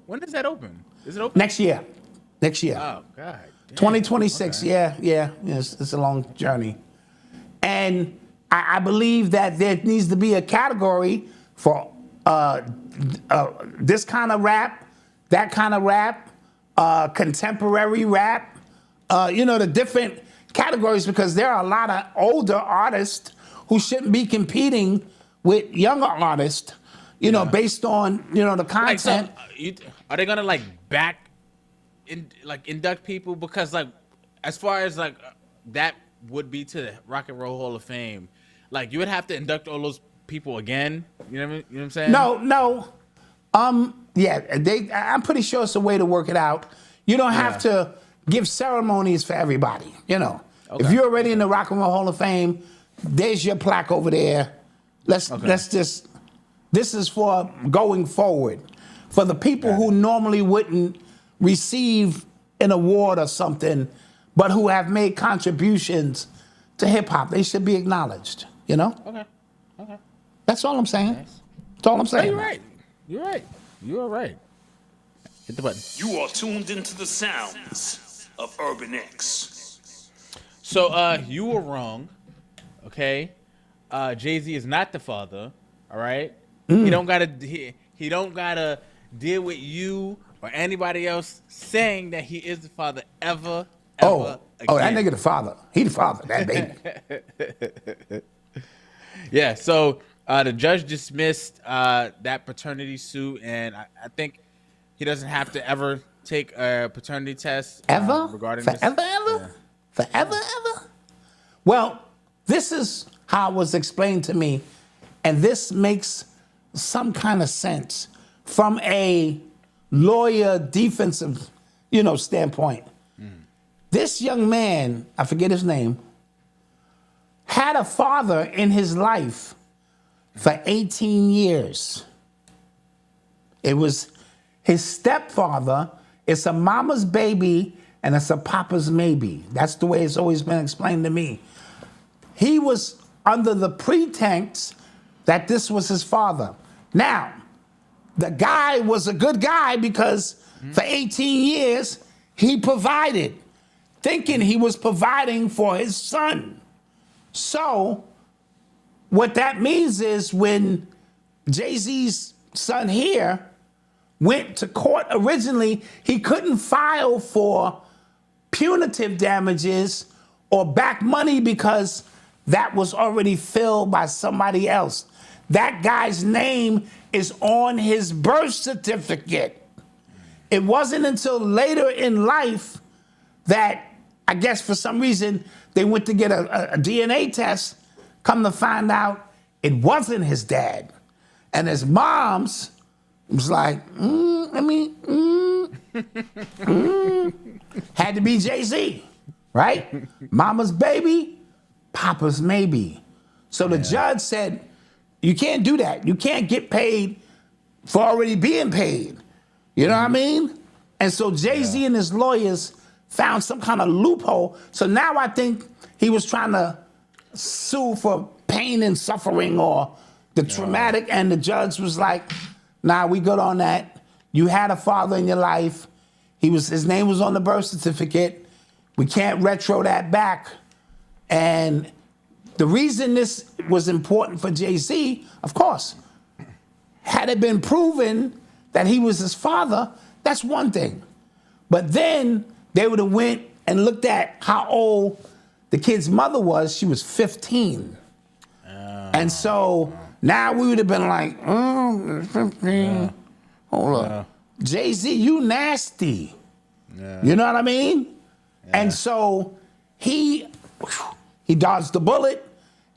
When does that open? Is it open? Next year. Oh, God. Damn. 2026. Okay. Yeah. It's a long journey. And I believe that there needs to be a category for this kind of rap, that kind of rap, contemporary rap, you know, the different categories, because there are a lot of older artists who shouldn't be competing with younger artists, you know, based on, you know, the content. Like, so, are they gonna induct people? Because, like, as far as like that would be to the Rock and Roll Hall of Fame, like, you would have to induct all those people again. You know what I'm saying? No. Yeah, I'm pretty sure it's a way to work it out. You don't have to give ceremonies for everybody, you know. Okay. If you're already in the Rock and Roll Hall of Fame, there's your plaque over there. Let's just, this is for going forward. For the people who normally wouldn't receive an award or something, but who have made contributions to hip hop, they should be acknowledged, you know? Okay. That's all I'm saying. Nice. That's all I'm saying. No, you're right. You are right. Hit the button. You are tuned into the sounds of Urban X. So you were wrong, okay? Jay-Z is not the father, all right? He don't gotta deal with you or anybody else saying that he is the father ever again. That nigga the father. He the father, that baby. Yeah, so the judge dismissed that paternity suit, and I think he doesn't have to ever take a paternity test. Regarding this. Forever? Well, this is how it was explained to me, and this makes some kind of sense from a lawyer defensive, you know, standpoint. This young man, I forget his name, had a father in his life for 18 years. It was his stepfather. It's a mama's baby and it's a papa's maybe. That's the way it's always been explained to me. He was under the pretense that this was his father. Now, the guy was a good guy because for 18 years, he provided, thinking he was providing for his son. So, what that means is when Jay-Z's son here went to court originally, he couldn't file for punitive damages or back money because that was already filled by somebody else. That guy's name is on his birth certificate. It wasn't until later in life that, I guess for some reason, they went to get a DNA test, come to find out it wasn't his dad. And his mom's was like, had to be Jay-Z, right? Mama's baby, papa's maybe. So the judge said, you can't do that. You can't get paid for already being paid. You know what I mean? And so Jay-Z and his lawyers found some kind of loophole. So now I think he was trying to sue for pain and suffering or the traumatic, and the judge was like, nah, we good on that. You had a father in your life. His name was on the birth certificate. We can't retro that back. And the reason this was important for Jay-Z, of course, had it been proven that he was his father, that's one thing. But then they would have went and looked at how old the kid's mother was, she was 15. And so now we would have been like, 15. Hold up. Jay-Z, you nasty. You know what I mean? And so he dodged the bullet.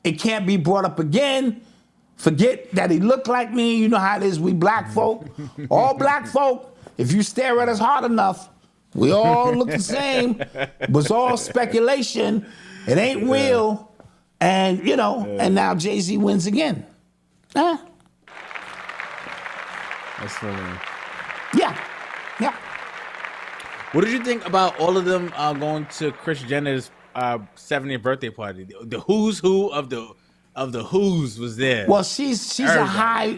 It can't be brought up again. Forget that he looked like me. You know how it is, we black folk. All black folk, if you stare at us hard enough, we all look the same. It was all speculation. It ain't real. And, you know, and now Jay-Z wins again. That's funny. Yeah. What did you think about all of them going to Kris Jenner's 70th birthday party? The who's who of the who's was there. Well, she's a high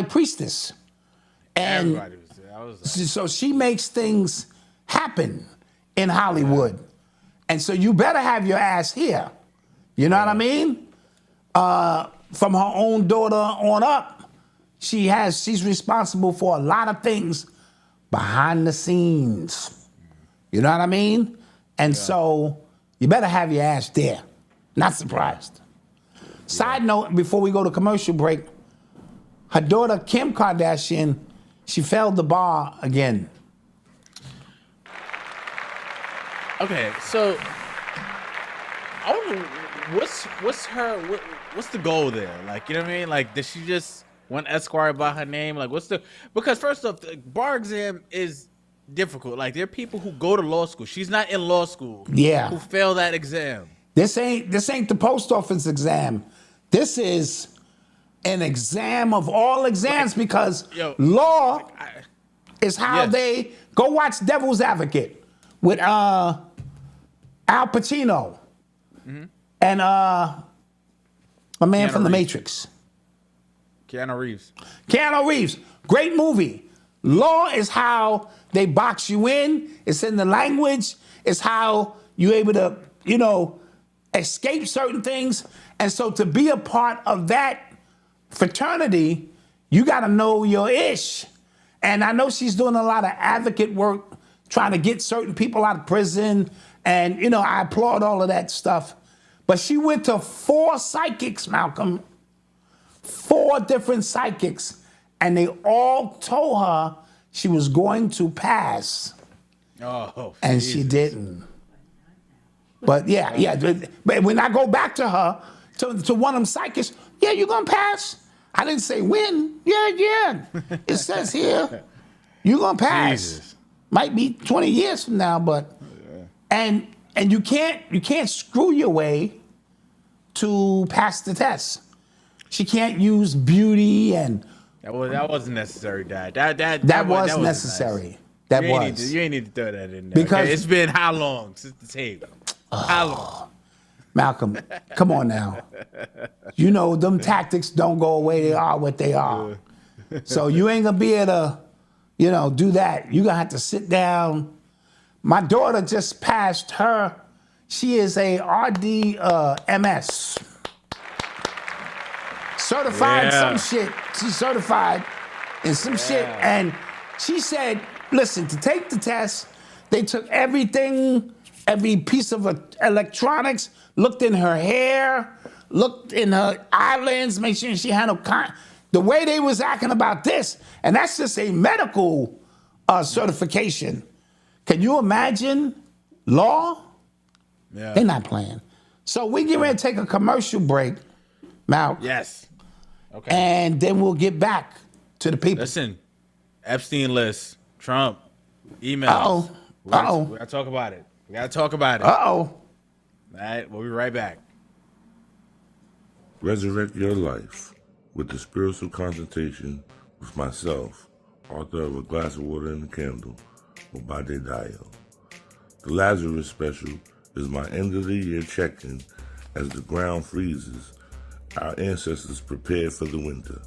priestess, and everybody was there. I was like, so she makes things happen in Hollywood, and so you better have your ass here. You know what I mean? From her own daughter on up, she's responsible for a lot of things behind the scenes. You know what I mean? And so you better have your ass there. Not surprised. Side note, before we go to commercial break, her daughter Kim Kardashian, she failed the bar again. okay, so I wonder what's the goal there? Like, you know what I mean? Like, does she just want Esquire by her name? Like, because first off, the bar exam is difficult. Like, there are people who go to law school. She's not in law school. Yeah. Who fail that exam. This ain't the post office exam. This is an exam of all exams because law is how they go watch Devil's Advocate with Al Pacino and my man Keanu from The Reeves. Matrix. Keanu Reeves. Great movie. Law is how they box you in. It's in the language. It's how you're able to, you know, escape certain things. And so to be a part of that fraternity, you got to know your ish. And I know she's doing a lot of advocate work, trying to get certain people out of prison. And, you know, I applaud all of that stuff. But she went to 4 psychics, Malcolm. 4 different psychics. And they all told her she was going to pass. Oh, And Jesus. she didn't. But yeah. But when I go back to her, to one of them psychics, yeah, you're going to pass. I didn't say when. Yeah. It says here, you're going to pass. Jesus. Might be 20 years from now, but and you can't screw your way to pass the test. She can't use beauty and That wasn't necessary, Dad. That was wasn't necessary. nice. That You was. ain't need to throw that in there. Because- Okay? It's been how long since the tape? How long? Malcolm, come on now. You know, them tactics don't go away. They are what they are. So you ain't going to be able to, you know, do that. You're going to have to sit down. My daughter just passed her. She is a RD MS. Certified some shit. She's certified in some shit. And she said, listen, to take the test, they took everything, every piece of electronics, looked in her hair, looked in her eyelids, make sure she had no the way they was acting about this, and that's just a medical certification. Can you imagine law? Yeah. They're not playing. So we get ready to take a commercial break, Mal. Yes. Okay. And then we'll get back to the people. Listen, Epstein list, Trump, emails. Uh-oh. We gotta talk about it. Uh-oh. All right, we'll be right back. Resurrect your life with the spiritual consultation with myself, author of A Glass of Water and a Candle, Obade Dayo. The Lazarus special is my end of the year check-in as the ground freezes. Our ancestors prepared for the winter.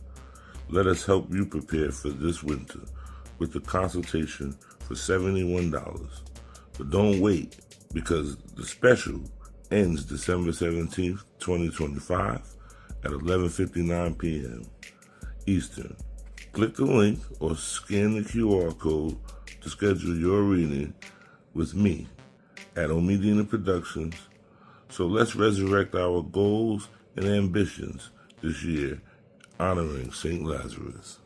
Let us help you prepare for this winter with the consultation for $71. But don't wait, because the special ends December 17th, 2025 at 11:59 p.m. Eastern. Click the link or scan the QR code to schedule your reading with me at Omedina Productions, So let's resurrect our goals and ambitions this year, honoring St. Lazarus.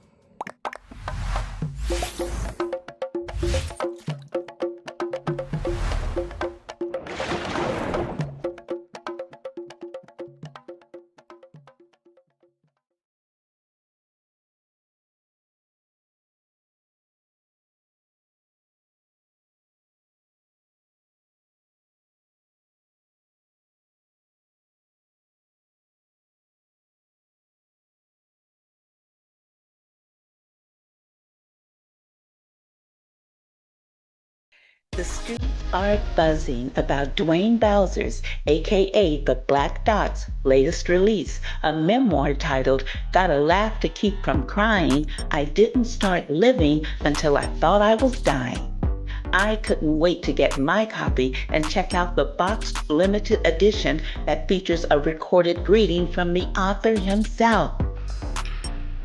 The streets are buzzing about Dwayne Bowser's, aka the Black Dot's, latest release, a memoir titled Gotta Laugh to Keep from Crying. I didn't start living until I thought I was dying. I couldn't wait to get my copy and check out the boxed limited edition that features a recorded greeting from the author himself.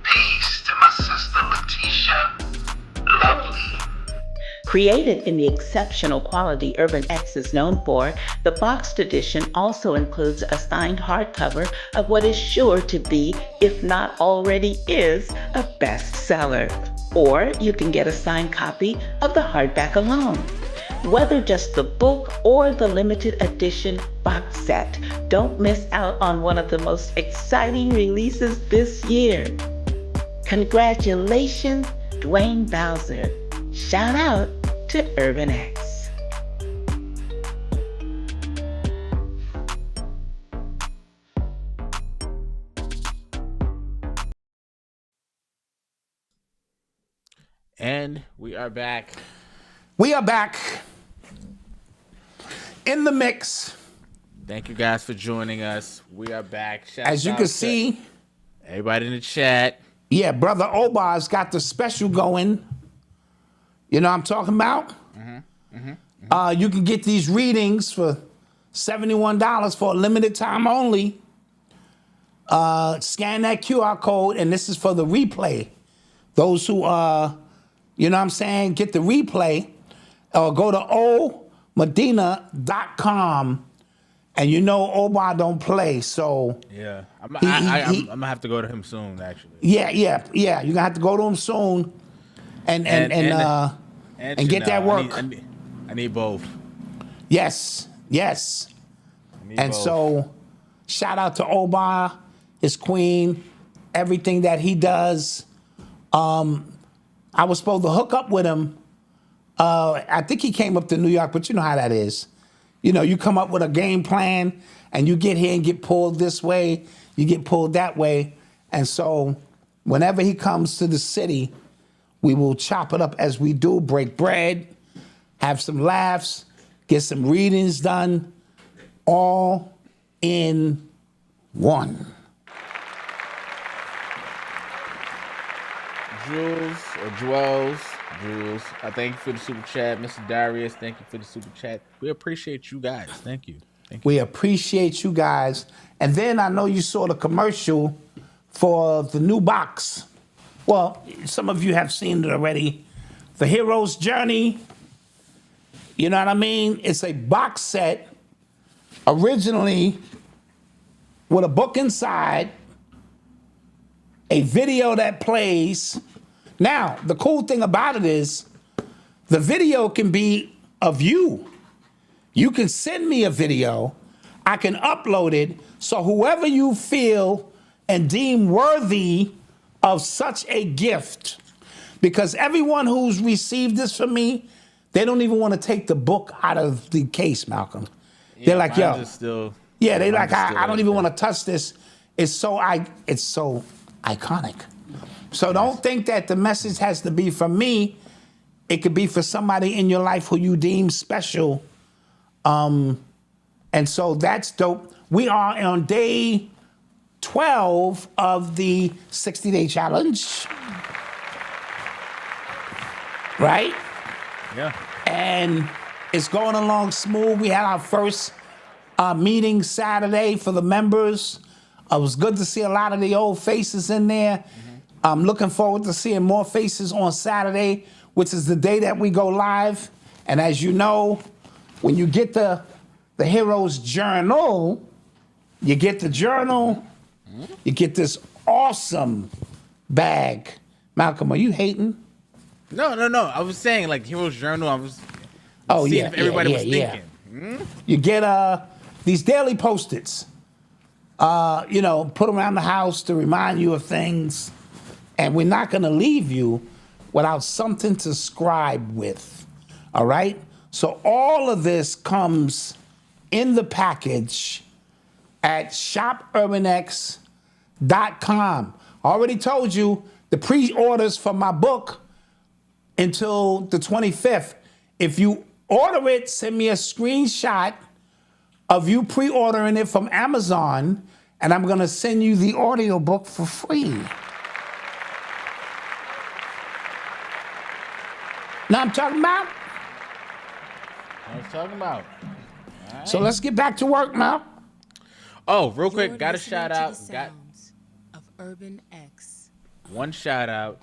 Peace to my sister Letitia. Lovely. Created in the exceptional quality Urban X is known for, the boxed edition also includes a signed hardcover of what is sure to be, if not already is, a bestseller. Or you can get a signed copy of the hardback alone. Whether just the book or the limited edition box set, don't miss out on one of the most exciting releases this year. Congratulations, Dwayne Bowser. Shout out to Urban X. And we are back. We are back in the mix. Thank you guys for joining us. We are back. As you can see, everybody in the chat. Yeah, Brother Obar's got the special going. You know what I'm talking about? You can get these readings for $71 for a limited time only. Scan that QR code, and this is for the replay. Those who, you know what I'm saying, get the replay, or go to omedina.com, and you know Obar don't play, so. Yeah, I'm gonna have to go to him soon, actually. Yeah, you're gonna have to go to him soon and get that work. I need both. Yes. And both. So, shout out to Obar, his queen, everything that he does. I was supposed to hook up with him. I think he came up to New York, but you know how that is. You know, you come up with a game plan, and you get here and get pulled this way, you get pulled that way. And so, whenever he comes to the city, we will chop it up as we do, break bread, have some laughs, get some readings done, all in one. Jules, thank you for the super chat. Mr. Darius, thank you for the super chat. We appreciate you guys. Thank you. We appreciate you guys. And then I know you saw the commercial for the new box. Well, some of you have seen it already. The Hero's Journey. You know what I mean? It's a box set, originally with a book inside, a video that plays. Now, the cool thing about it is the video can be of you. You can send me a video. I can upload it. So whoever you feel and deem worthy of such a gift, because everyone who's received this from me, they don't even want to take the book out of the case, Malcolm. Yeah, they're like, yo. They like, I don't even want to touch this. It's so iconic. So don't think that the message has to be from me. It could be for somebody in your life who you deem special. And so that's dope. We are on day 12 of the 60-day challenge. Right? Yeah. And it's going along smooth. We had our first meeting Saturday for the members. It was good to see a lot of the old faces in there. I'm looking forward to seeing more faces on Saturday, which is the day that we go live. And as you know, when you get the the Hero's Journal. You get the journal. You get this awesome bag. Malcolm, are you hating? No. I was saying like Hero's Journal. I was Oh seeing yeah, if everybody yeah, was yeah. thinking. You get these daily post-its. Put them around the house to remind you of things. And we're not going to leave you without something to scribe with. All right? So all of this comes in the package at shopurbanx.com. I already told you the pre-orders for my book until the 25th. If you order it, send me a screenshot of you pre-ordering it from Amazon, and I'm gonna send you the audiobook for free. Now I'm talking about. I was talking about. So let's get back to work now. Oh, real quick, You're got a listening shout to out. the Got sounds of Urban X. one shout out.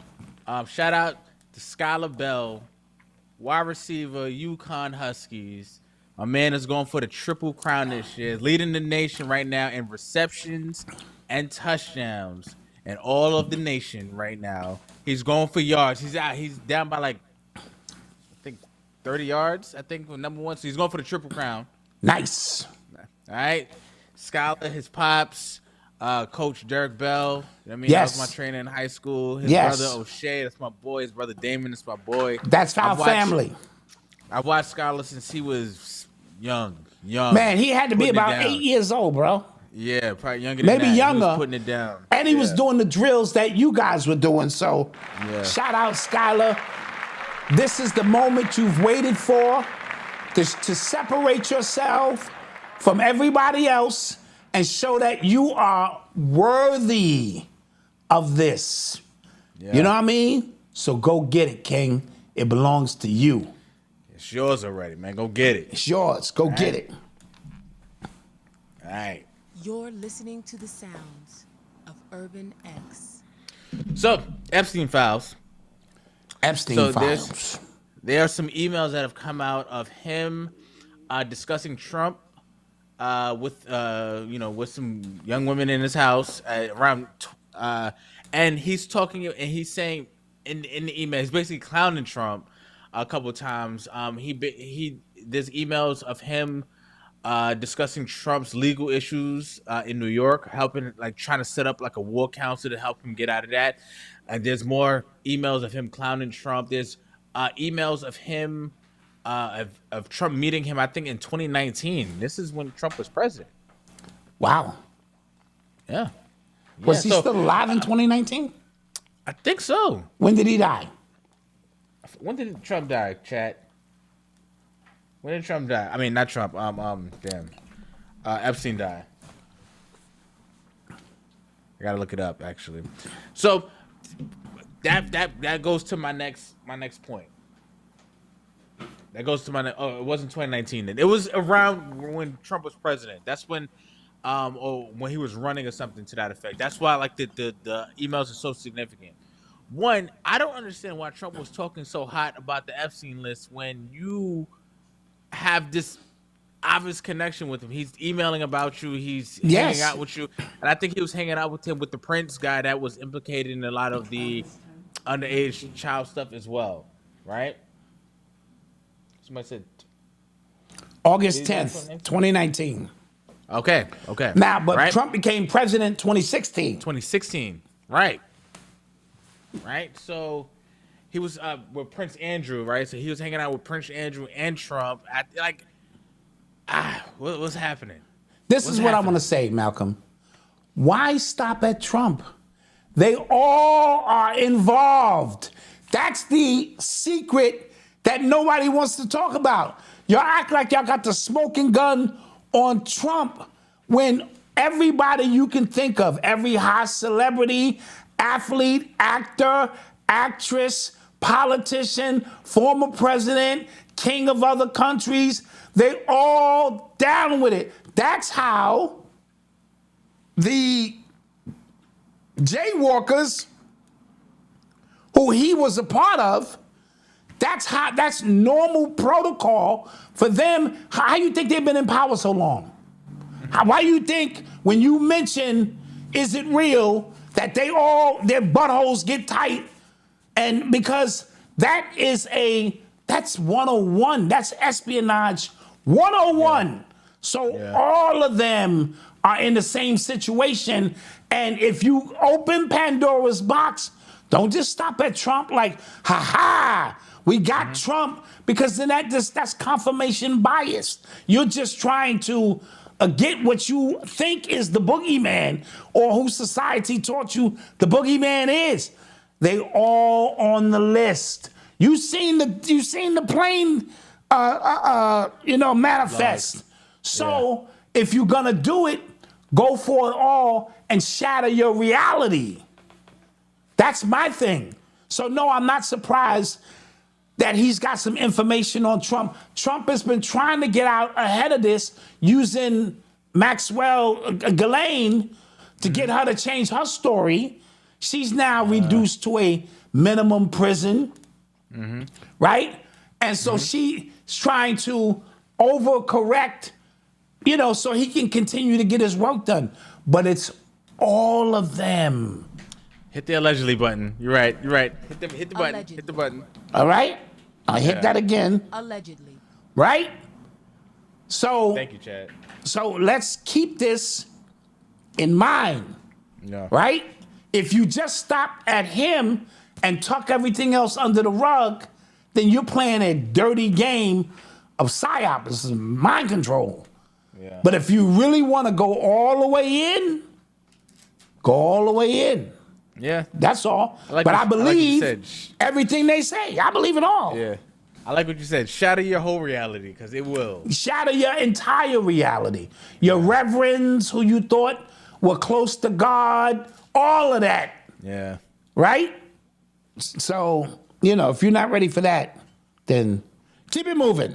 Shout out to Skylar Bell, wide receiver, UConn Huskies. My man is going for the Triple Crown this year, leading the nation right now in receptions and touchdowns, and all of the nation right now. He's going for yards. He's down by like I think 30 yards. I think number one. So he's going for the Triple Crown. Nice. All right, Skylar, his pops, Coach Derek Bell. You know what I mean, Yes. that was my trainer in high school. His Yes. brother O'Shea, that's my boy. His brother Damon, that's my boy. That's our I've watched- family. I watched Skylar since he was young. Man, he had to be Putting it about down. 8 years old, bro. Yeah, probably younger than Maybe that. He younger. was putting it down. And he was Yeah. doing the drills that you guys were doing. So Yeah. shout out, Skylar. This is the moment you've waited for to separate yourself from everybody else and show that you are worthy of this. Yeah. You know what I mean? So go get it, King. It belongs to you. It's yours already, man. Go get it. It's yours. Go get it. All right. You're listening to the sounds of Urban X. So, Epstein files. Epstein So files. there are some emails that have come out of him discussing Trump with some young women in his house and he's talking and he's saying in the email he's basically clowning Trump a couple of times. There's emails of him discussing Trump's legal issues in New York, helping trying to set up like a war council to help him get out of that. And there's more emails of him clowning Trump. There's emails of him of Trump meeting him, I think in 2019. This is when Trump was president. Wow. Yeah. Was he so- still alive in 2019? I think so. When did he die? When did Trump die, chat? When did Trump die? I mean, not Trump. Epstein died. I gotta look it up actually. So that goes to my next point. That goes to it wasn't 2019 then. It was around when Trump was president. That's when or when he was running or something to that effect. That's why like the emails are so significant. One, I don't understand why Trump was talking so hot about the Epstein list when you have this obvious connection with him. He's emailing about you. He's hanging out with you. And I think he was hanging out with him with the Prince guy that was implicated in a lot of the underage child stuff as well. Right? Somebody said August 10th, 2019. Okay. Now, but right? Trump became president 2016. 2016. Right. So he was with Prince Andrew, right? So he was hanging out with Prince Andrew and Trump. What's happening? This is what I want to say, Malcolm. Why stop at Trump? They all are involved. That's the secret that nobody wants to talk about. Y'all act like y'all got the smoking gun on Trump when everybody you can think of, every high celebrity, athlete, actor, actress, politician, former president, king of other countries, they all down with it. That's how the jaywalkers, who he was a part of, That's normal protocol for them. How you think they've been in power so long? Why you think when you mention, is it real, that their buttholes get tight? And because that's 101. That's espionage 101. Yeah. So all of them are in the same situation. And if you open Pandora's box, don't just stop at Trump like, we got Trump, because then that's confirmation bias. You're just trying to get what you think is the boogeyman, or who society taught you the boogeyman is. They all on the list. You seen the plane, manifest. So if you're gonna do it, go for it all and shatter your reality. That's my thing. So no, I'm not surprised that he's got some information on Trump. Trump has been trying to get out ahead of this using Maxwell Ghislaine to get her to change her story. She's now reduced to a minimum prison, right? And so she's trying to overcorrect, so he can continue to get his work done. But it's all of them. Hit the allegedly button. You're right. Hit the button. Allegedly. Hit the button. All right? I hit that again. Allegedly. Right? So Thank you, Chad. So let's keep this in mind. Yeah. Right? If you just stop at him and tuck everything else under the rug, then you're playing a dirty game of psyop. This is mind control. Yeah. But if you really want to go all the way in, go all the way in. Yeah. That's all. I believe everything they say. I believe it all. Yeah. I like what you said. Shatter your whole reality, because it will. Shatter your entire reality. Your reverends who you thought were close to God, all of that. Yeah. Right? So, if you're not ready for that, then keep it moving.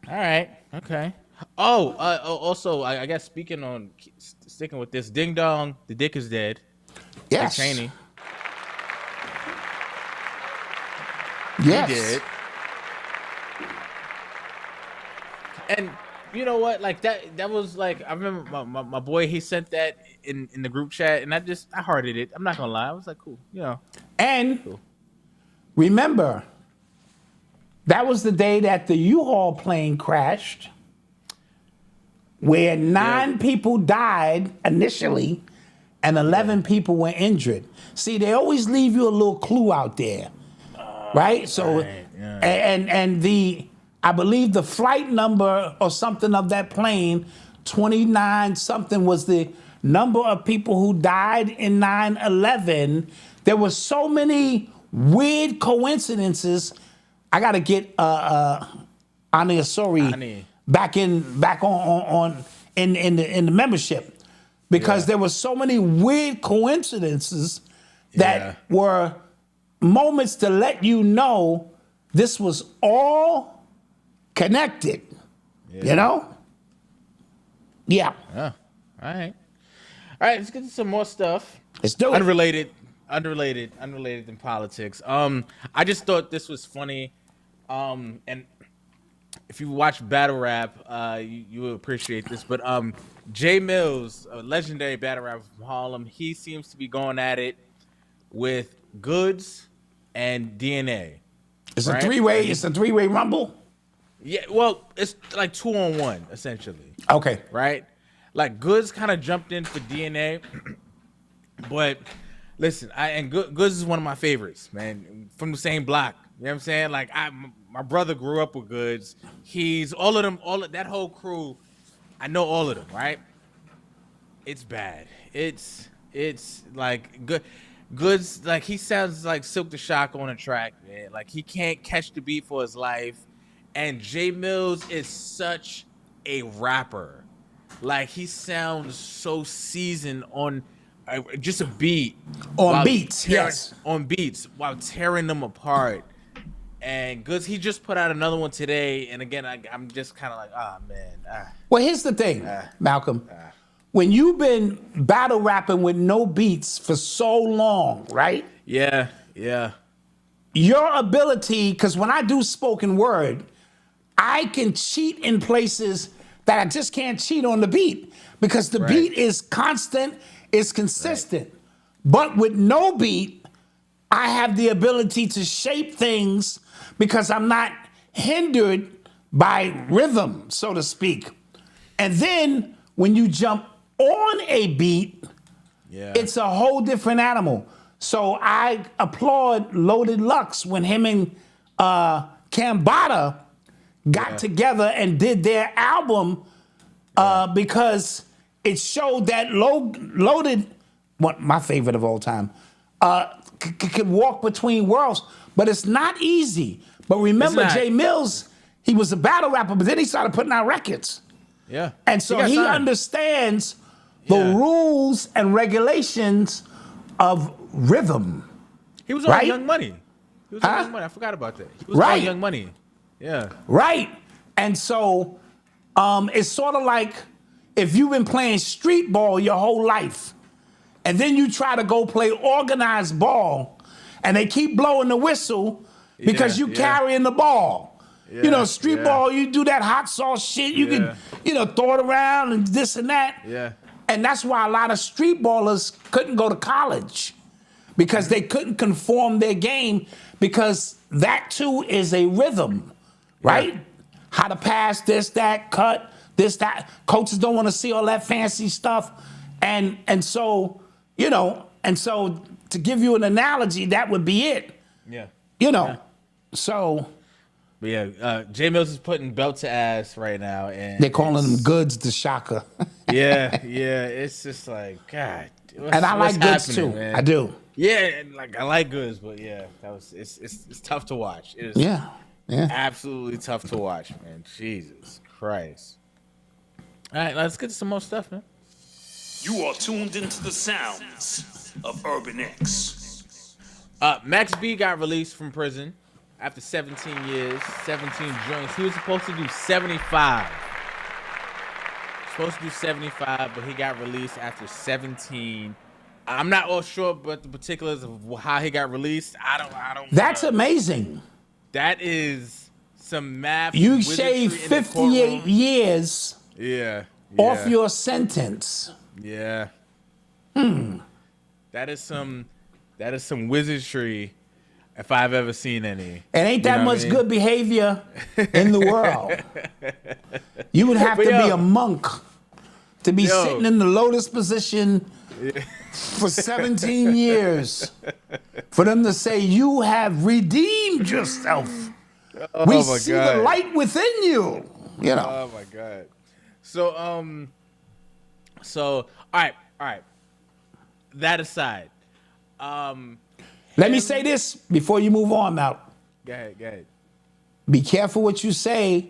All right. Okay. Also, I guess sticking with this, Ding Dong, the dick is dead. Yes. Dick Cheney. Yes. He did. And you know what? Like that was like, I remember my boy, he sent that in the group chat, and I hearted it. I'm not gonna lie. I was like, cool, And cool. Remember, that was the day that the U-Haul plane crashed, where 9 people died initially and 11 people were injured. See, they always leave you a little clue out there, right? So, and I believe the flight number or something of that plane, 29 something, was the number of people who died in 9/11. There were so many weird coincidences. I got to get Ani Asori back on in the membership, because there were so many weird coincidences that were moments to let you know this was all connected. Yeah. Yeah. All right. Let's get to some more stuff. Let's do it. Unrelated than politics. I just thought this was funny. And if you watch battle rap, you will appreciate this. But Jay Mills, a legendary battle rapper from Harlem, he seems to be going at it with Goods and DNA. It's a three-way. It's a three-way rumble. Yeah, well, it's like 2-on-1 essentially. Okay. Right? Like Goods kind of jumped in for DNA, but listen, Goods is one of my favorites, man, from the same block. You know what I'm saying? Like my brother grew up with Goods. He's all of that whole crew. I know all of them, right? It's bad. It's like Goods, like he sounds like Silk the Shock on a track, man. Like he can't catch the beat for his life. And Jay Mills is such a rapper. Like he sounds so seasoned on just a beat. On beats, yes. On beats while tearing them apart. And Goods, he just put out another one today. And again, I'm just kind of like, man. Well, here's the thing, Malcolm. When you've been battle rapping with no beats for so long, right? Yeah. your ability, because when I do spoken word, I can cheat in places that I just can't cheat on the beat because the beat is constant, it's consistent. But with no beat, I have the ability to shape things because I'm not hindered by rhythm, so to speak. And then when you jump on a beat, it's a whole different animal. So I applaud Loaded Lux when him and Cambada got together and did their album because it showed that Loaded, my favorite of all time, could walk between worlds. But it's not easy. But remember, Jay Mills, he was a battle rapper, but then he started putting out records. Yeah. And so he understands the rules and regulations of rhythm. He was on Young Money. He was on Young Money. I forgot about that. He was on Young Money. Yeah. Right. And so it's sort of like if you've been playing street ball your whole life, and then you try to go play organized ball, and they keep blowing the whistle because you carrying the ball. You know, street ball, you do that hot sauce shit. You can, throw it around and this and that. Yeah. And that's why a lot of street ballers couldn't go to college because they couldn't conform their game because that too is a rhythm, right? How to pass this, that, cut, this, that. Coaches don't want to see all that fancy stuff. And so, so to give you an analogy, that would be it. Yeah. So. But yeah, Jay Mills is putting belt to ass right now, and they're calling him Goods the Shocker. yeah, it's just like God. And I like Goods too. Man? I do. Yeah, I like Goods, but yeah, it's tough to watch. It is absolutely tough to watch, man. Jesus Christ. All right, let's get to some more stuff, man. You are tuned into the sounds of Urban X. Max B got released from prison after 17 years, 17 joints. He was supposed to do 75. Supposed to do 75, but he got released after 17. I'm not all sure about the particulars of how he got released. I don't. That's amazing. That is some math. You shaved 58 years. Off your sentence. Yeah. That is some wizardry if I've ever seen any. And ain't that much good behavior in the world. You would have to be a monk to be sitting in the lotus position for 17 years for them to say you have redeemed yourself. We see the light within you. Oh my God. So all right. That aside, let me say this before you move on, Mal. Go ahead. Be careful what you say,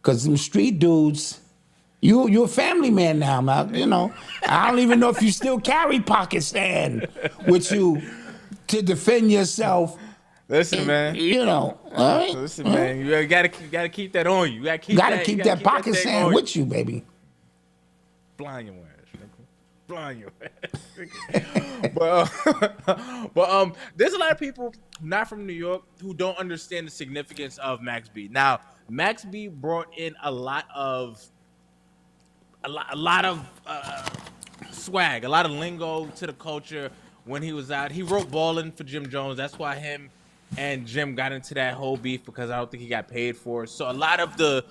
because them street dudes, you're a family man now, Mal. I don't even know if you still carry pocket stand with you to defend yourself. Listen, man. All right? Listen, man. You gotta keep that on you. You gotta keep that pocket stand with you, baby. Blind your ass, nigga. Blind your ass. but there's a lot of people not from New York who don't understand the significance of Max B. Now, Max B brought in a lot of swag, a lot of lingo to the culture when he was out. He wrote Ballin' for Jim Jones. That's why him and Jim got into that whole beef, because I don't think he got paid for it. So a lot of the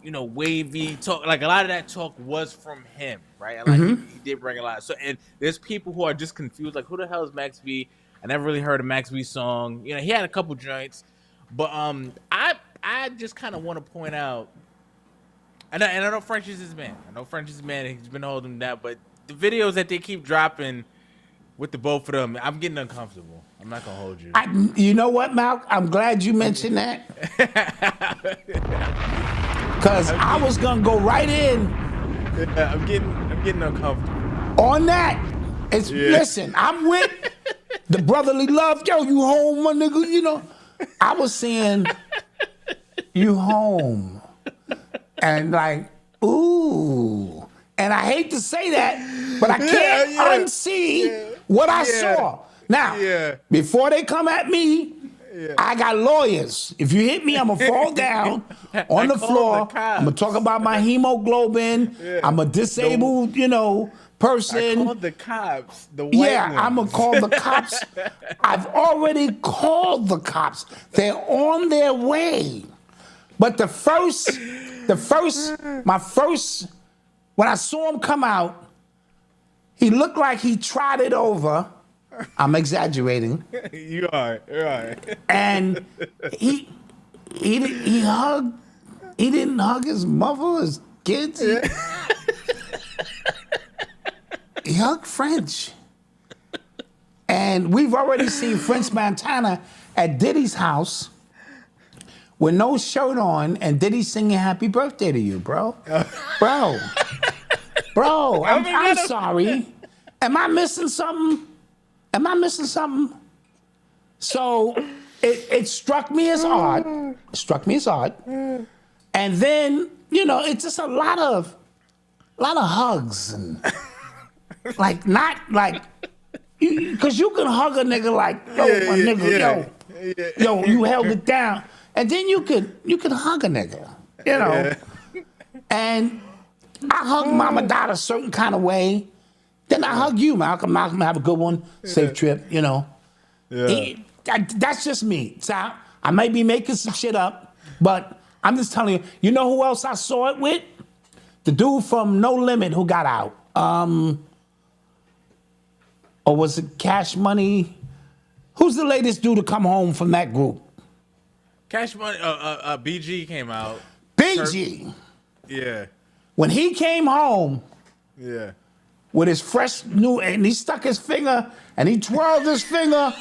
wavy talk, like a lot of that talk was from him, right? Like he did bring a lot. So, and there's people who are just confused, like, who the hell is Max B? I never really heard a Max B song. He had a couple joints, but I just kind of want to point out, and I know French is his man. He's been holding him down, but the videos that they keep dropping with the both of them, I'm getting uncomfortable. I'm not gonna hold you. You know what, Mal? I'm glad you mentioned that. Because I was gonna go right in. I'm getting uncomfortable on that. Listen, I'm with the brotherly love. Yo, you home, my nigga? I was saying you home, and like, ooh. And I hate to say that, but I can't unsee what I saw. Now, before they come at me I got lawyers. If you hit me, I'm gonna fall down on the floor. I'm gonna talk about my hemoglobin. I'm a disabled, person. I called the cops. The white ones. I'm gonna call the cops. I've already called the cops. They're on their way. But when I saw him come out, he looked like he tried it over. I'm exaggerating. You are. And he didn't hug his mother, his kids. He hugged French. And we've already seen French Montana at Diddy's house with no shirt on, and Diddy singing happy birthday to you, bro. Bro, I'm sorry. Am I missing something? So it struck me as odd. And then, it's just a lot of hugs and because you can hug a nigga like, you held it down. And then you could hug a nigga, And I hug Mama Dot a certain kind of way. Then I hug you, Malcolm. Malcolm, have a good one. Safe trip, That's just me. So I may be making some shit up, but I'm just telling you. You know who else I saw it with? The dude from No Limit who got out. Or was it Cash Money? Who's the latest dude to come home from that group? Cash Money. BG came out. BG. Yeah. When he came home. Yeah. With his fresh new, and he stuck his finger and he twirled his finger.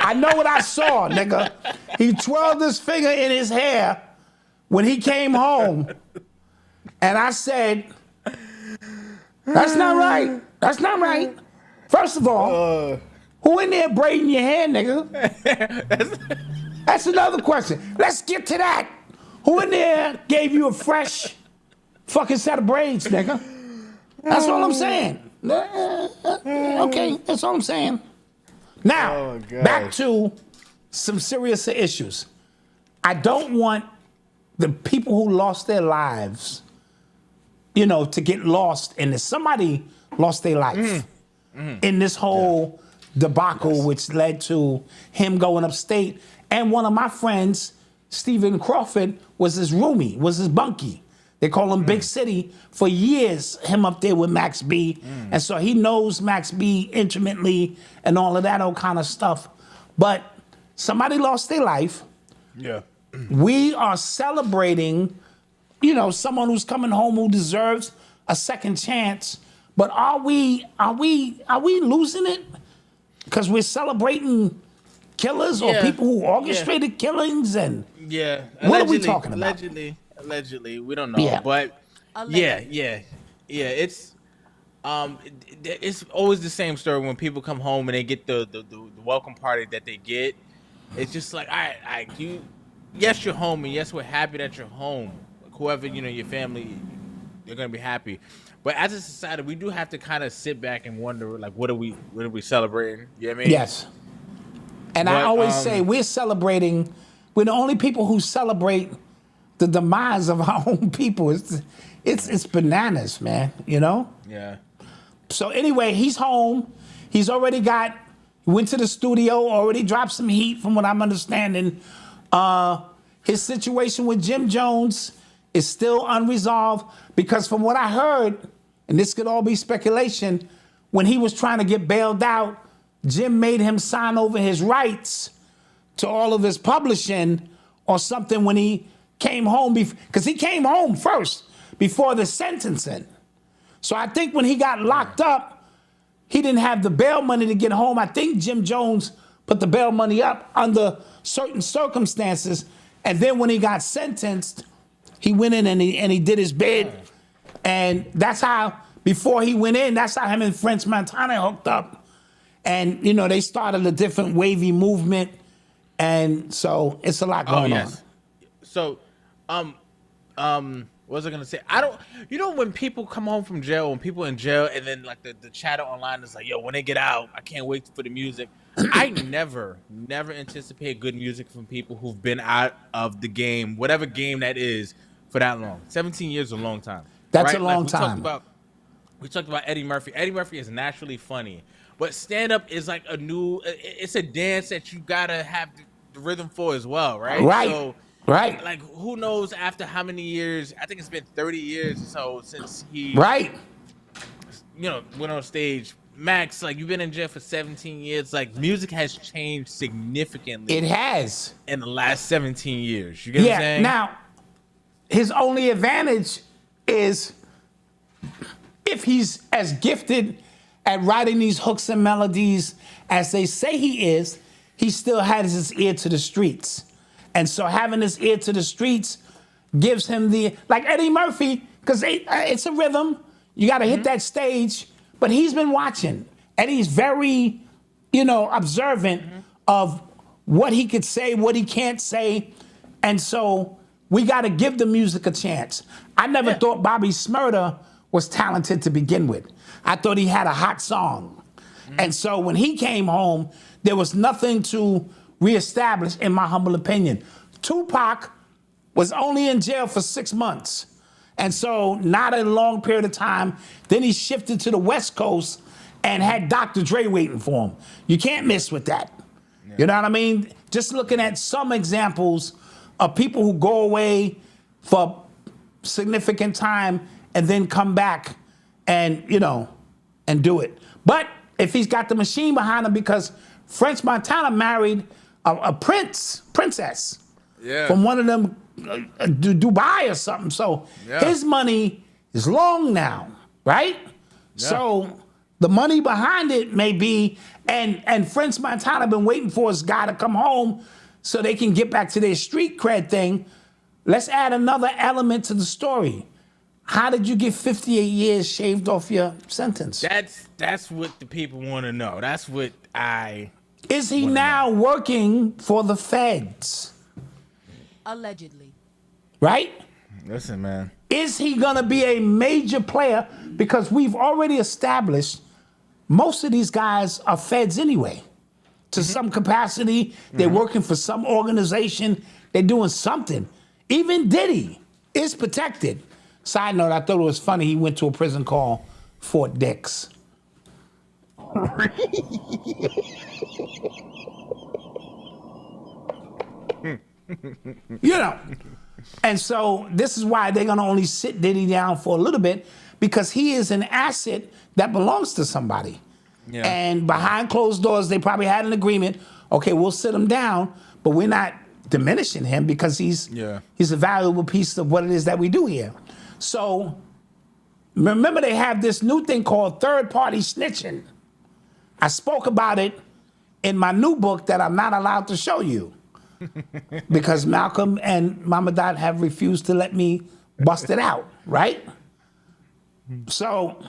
I know what I saw, nigga. He twirled his finger in his hair when he came home. And I said, that's not right. That's not right. First of all, who in there braiding your hair, nigga? That's another question. Let's get to that. Who in there gave you a fresh fucking set of braids, nigga? That's all I'm saying. Okay, that's all I'm saying. Now, back to some serious issues. I don't want the people who lost their lives, to get lost in this. Somebody lost their life in this whole debacle, which led to him going upstate. And one of my friends, Stephen Crawford, was his roomie, was his bunkie. They call him Big City for years, him up there with Max B. And so he knows Max B intimately and all of that old kind of stuff. But somebody lost their life. Yeah. We are celebrating, someone who's coming home who deserves a second chance. But are we losing it? Because we're celebrating killers or people who orchestrated killings and what are we talking about? Allegedly, we don't know, but it's always the same story when people come home and they get the welcome party that they get. It's just like, yes, you're home, and yes, we're happy that you're home. Like, whoever your family, they're gonna be happy. But as a society, we do have to kind of sit back and wonder, like, what are we celebrating? You know what I mean? Yes. And I always say we're celebrating. We're the only people who celebrate the demise of our own people. It's bananas, man, Yeah. So anyway, he's home. He's already went to the studio, already dropped some heat from what I'm understanding. His situation with Jim Jones is still unresolved because from what I heard, and this could all be speculation, when he was trying to get bailed out, Jim made him sign over his rights to all of his publishing or something when he came home, because he came home first before the sentencing. So I think when he got locked up, he didn't have the bail money to get home. I think Jim Jones put the bail money up under certain circumstances. And then when he got sentenced, he went in and he did his bid. And that's how, before he went in, that's how him and French Montana hooked up. And, they started a different wavy movement. And so it's a lot going on. So, What was I gonna say? I don't. You know, when people come home from jail, when people in jail, and then like the chatter online is like, "Yo, when they get out, I can't wait for the music." I never anticipate good music from people who've been out of the game, whatever game that is, for that long. 17 years is a long time. That's right? a long Like, time. We talked about Eddie Murphy. Eddie Murphy is naturally funny, but stand up is like a new. It's a dance that you gotta have the rhythm for as well, right? Right. So, Right. like, who knows after how many years? I think it's been 30 years or so since he, Right. went on stage. Max, like, you've been in jail for 17 years. Like, music has changed significantly. It has. In the last 17 years. You get what I'm saying? Now, his only advantage is if he's as gifted at writing these hooks and melodies as they say he is, he still has his ear to the streets. And so having his ear to the streets gives him like Eddie Murphy, because it's a rhythm. You got to hit that stage. But he's been watching. Eddie's very, observant of what he could say, what he can't say. And so we got to give the music a chance. I never thought Bobby Shmurda was talented to begin with. I thought he had a hot song. And so when he came home, there was nothing to reestablish, in my humble opinion. Tupac was only in jail for 6 months. And so not a long period of time. Then he shifted to the West Coast and had Dr. Dre waiting for him. You can't miss with that. Yeah. You know what I mean? Just looking at some examples of people who go away for significant time and then come back and, and do it. But if he's got the machine behind him, because French Montana married a princess from one of them, Dubai or something. So his money is long now, right? Yeah. So the money behind it may be, and French Montana been waiting for his guy to come home so they can get back to their street cred thing. Let's add another element to the story. How did you get 58 years shaved off your sentence? That's what the people want to know. That's what I... Is he now working for the feds? Allegedly. Right? Listen, man. Is he going to be a major player? Because we've already established most of these guys are feds anyway. To some capacity, they're working for some organization. They're doing something. Even Diddy is protected. Side note, I thought it was funny. He went to a prison called Fort Dix. And so this is why they're gonna only sit Diddy down for a little bit, because he is an asset that belongs to somebody. Yeah. And behind closed doors, they probably had an agreement. Okay, we'll sit him down, but we're not diminishing him because he's a valuable piece of what it is that we do here. So remember, they have this new thing called third-party snitching. I spoke about it in my new book that I'm not allowed to show you because Malcolm and Mama Dot have refused to let me bust it out, right? So,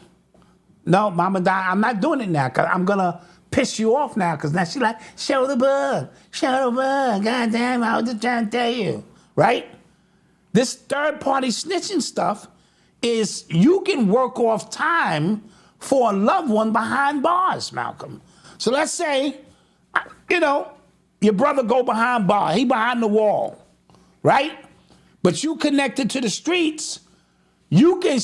no, Mama Dot, I'm not doing it now because I'm going to piss you off now because now she's like, show the book, God damn, I was just trying to tell you, right? This third-party snitching stuff is you can work off time for a loved one behind bars, Malcolm. So let's say, your brother go behind bar, he behind the wall, right? But you connected to the streets, you can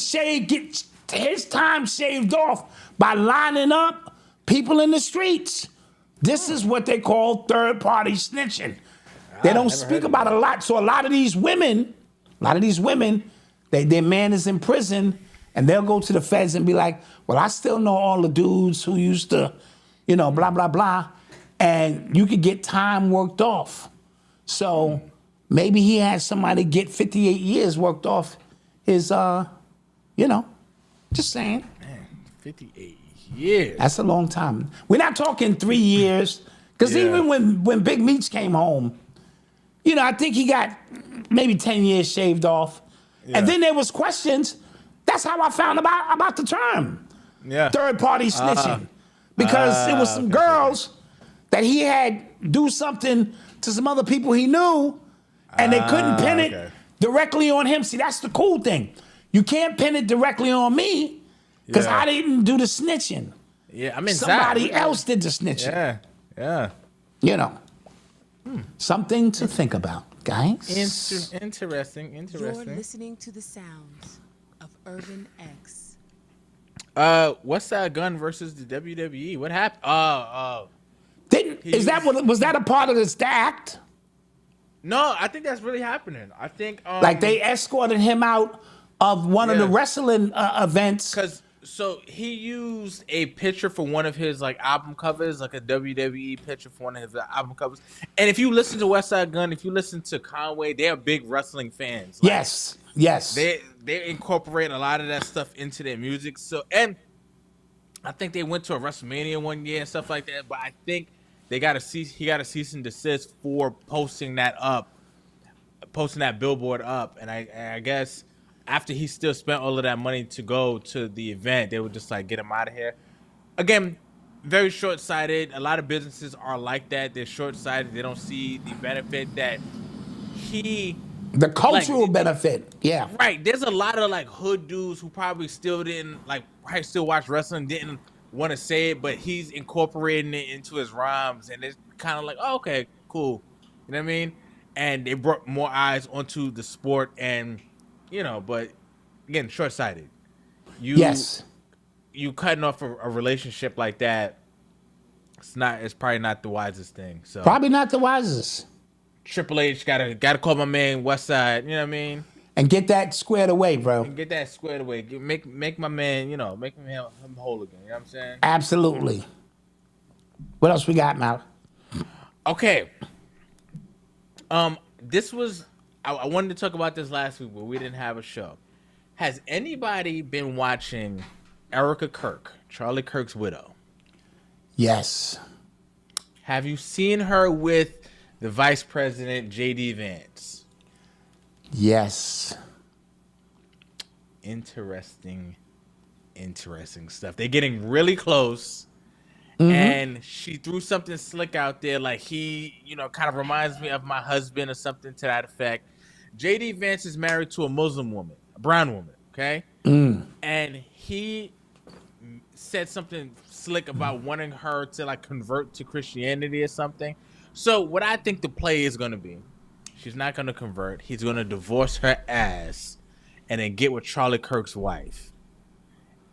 get his time shaved off by lining up people in the streets. This is what they call third-party snitching. They don't speak about it a lot. So a lot of these women, their man is in prison, and they'll go to the feds and be like, well, I still know all the dudes who used to, blah, blah, blah. And you could get time worked off. So maybe he had somebody get 58 years worked off his, just saying. Man, 58 years. That's a long time. We're not talking 3 years, because even when Big Meech came home, I think he got maybe 10 years shaved off. Yeah. And then there was questions. That's how I found about the term. Yeah. Third-party snitching. Because it was some girls that he had do something to some other people he knew, and they couldn't pin it directly on him. See, that's the cool thing. You can't pin it directly on me because I didn't do the snitching. Yeah, I mean, somebody else did the snitching. Yeah, yeah. You know, something to think about, guys. Interesting. You're listening to the sounds of Urban X. What's that Gun versus the WWE? What happened? Was that a part of this act? No, I think that's really happening. I think like they escorted him out of one of the wrestling events. So he used a picture for one of his like album covers, like a WWE picture for one of his album covers. And if you listen to West Side Gun, if you listen to Conway, they are big wrestling fans. Like, yes. They incorporate a lot of that stuff into their music. So, and I think they went to a WrestleMania one year and stuff like that. But I think he got a cease and desist for posting that billboard up. And I guess after he still spent all of that money to go to the event, they would just like get him out of here. Again, very short-sighted. A lot of businesses are like that. They're short-sighted. They don't see the benefit that the cultural benefit. Yeah. Right. There's a lot of like hood dudes who probably still still watch wrestling, didn't want to say it, but he's incorporating it into his rhymes, and it's kind of like, oh, okay, cool. You know what I mean? And they brought more eyes onto the sport, and but again, short-sighted. You cutting off a relationship like that. It's probably not the wisest thing. So probably not the wisest. Triple H gotta call my man Westside. You know what I mean? And get that squared away, bro. Make my man, make him whole again. You know what I'm saying? Absolutely. What else we got, Mal? Okay. This was. I wanted to talk about this last week, but we didn't have a show. Has anybody been watching Erica Kirk, Charlie Kirk's widow? Yes. Have you seen her with the Vice President, J.D. Vance? Yes. Interesting stuff. They're getting really close. And she threw something slick out there, like he, kind of reminds me of my husband or something to that effect. J.D. Vance is married to a Muslim woman, a brown woman, okay? And he said something slick about wanting her to like convert to Christianity or something. So what I think the play is going to be, she's not going to convert. He's going to divorce her ass and then get with Charlie Kirk's wife.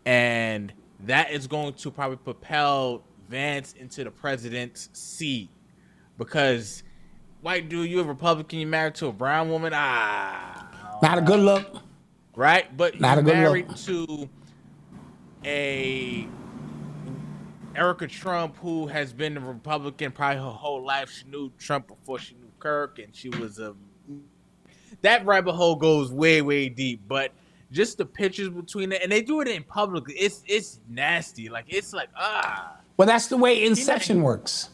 And that is going to probably propel Vance into the president's seat, because white dude, you a Republican, you married to a brown woman, not a good look, right? But not you're married look. to a Erica Trump who has been a Republican probably her whole life. She knew Trump before she knew Kirk, and she was that rabbit hole goes way, way deep. But just the pictures between it, and they do it in public. It's nasty. Like it's like Well, that's the way Inception works,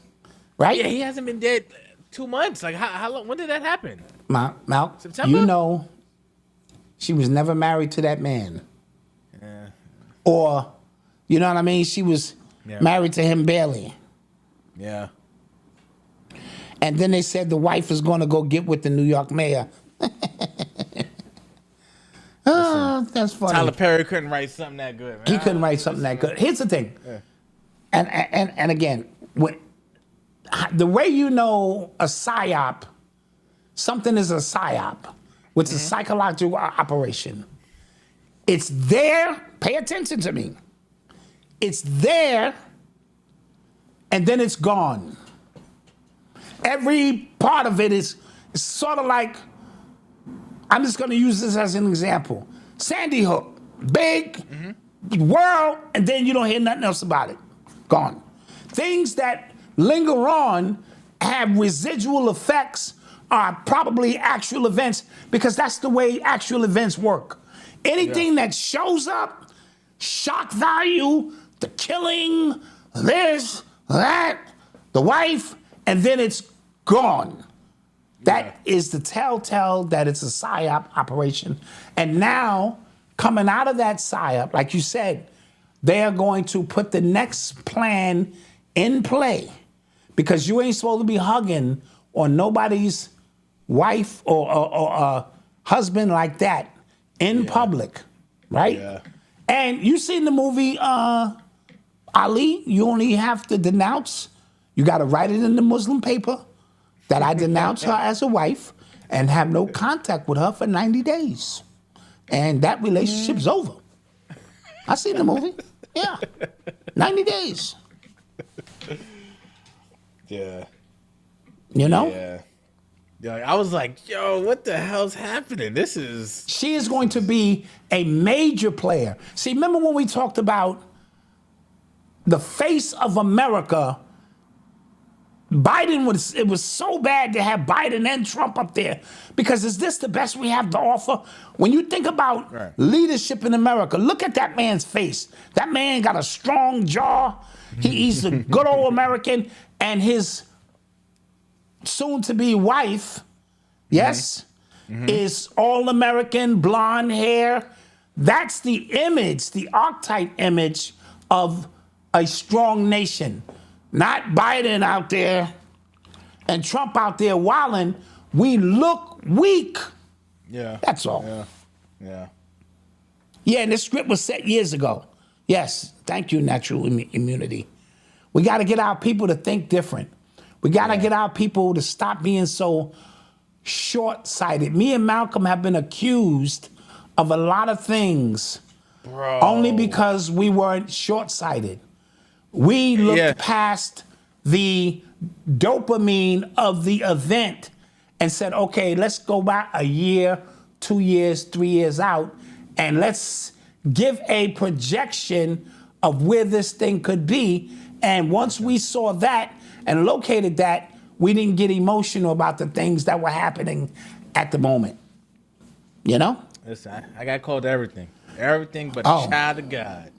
right? Yeah, he hasn't been dead 2 months. Like how long? When did that happen? Mal, September? She was never married to that man. Yeah. Or, you know what I mean? She was married to him barely. Yeah. And then they said the wife is going to go get with the New York mayor. That's funny. Tyler Perry couldn't write something that good, man. He couldn't write something that good. Here's the thing. Yeah. And again, the way you know a psyop, something is a psyop, which is a psychological operation. It's there. Pay attention to me. It's there, and then it's gone. Every part of it is sort of like, I'm just going to use this as an example. Sandy Hook, big world, and then you don't hear nothing else about it. Gone. Things that linger on have residual effects are probably actual events, because that's the way actual events work. Anything that shows up, shock value, the killing, this, that, the wife, and then it's gone. That is the telltale that it's a PSYOP operation. And now, coming out of that PSYOP, like you said, they are going to put the next plan in play, because you ain't supposed to be hugging on nobody's wife or husband like that in public, right? Yeah. And you seen the movie Ali? You only have to denounce. You got to write it in the Muslim paper that I denounce her as a wife and have no contact with her for 90 days. And that relationship's over. I seen the movie. Yeah. 90 days. Yeah. You know? Yeah. I was like, yo, what the hell's happening? This is... She is going to be a major player. See, remember when we talked about the face of America? It was so bad to have Biden and Trump up there because is this the best we have to offer? When you think about leadership in America, look at that man's face. That man got a strong jaw. He's a good old American, and his soon-to-be wife, yes, is all-American, blonde hair. That's the image, the archetype image of a strong nation. Not Biden out there and Trump out there wilding. We look weak. Yeah. That's all. Yeah. Yeah. Yeah, and this script was set years ago. Yes, thank you, natural immunity. We got to get our people to think different. We got to get our people to stop being so short-sighted. Me and Malcolm have been accused of a lot of things only because we weren't short-sighted. We looked past the dopamine of the event and said, okay, let's go back a year, 2 years, 3 years out, and let's give a projection of where this thing could be. And once we saw that and located that, we didn't get emotional about the things that were happening at the moment. You know? Listen, I got called everything. Everything but a child of God.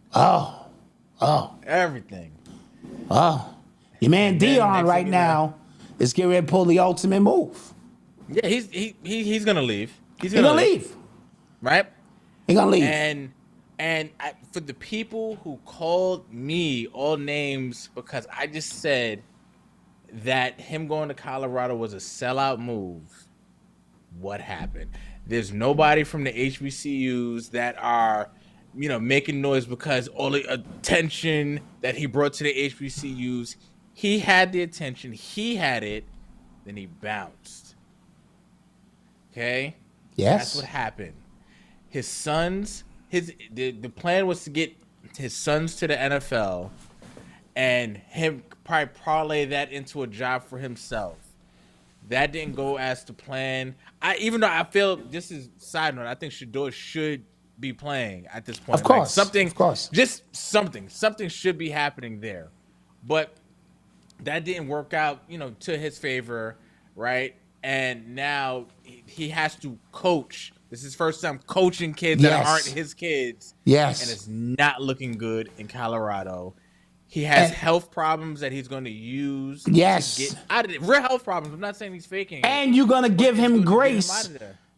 Everything. Your man Dion right now is getting ready to pull the ultimate move. Yeah, he's gonna leave. He's gonna leave. Right? He's gonna leave. And for the people who called me all names because I just said that him going to Colorado was a sellout move, what happened? There's nobody from the HBCUs that are, making noise because all the attention that he brought to the HBCUs, he had the attention, he had it, then he bounced. Okay? Yes. That's what happened. His sons, the plan was to get his sons to the NFL and him probably parlay that into a job for himself. That didn't go as to plan. Even though I feel, this is side note, I think Shador should be playing at this point. Of course. Just something should be happening there. But that didn't work out, to his favor, right? And now he has to coach. This is his first time coaching kids that aren't his kids. Yes. And it's not looking good in Colorado. He has health problems that he's going to use. Yes. To get out of it. Real health problems. I'm not saying he's faking it. And you're going to give him grace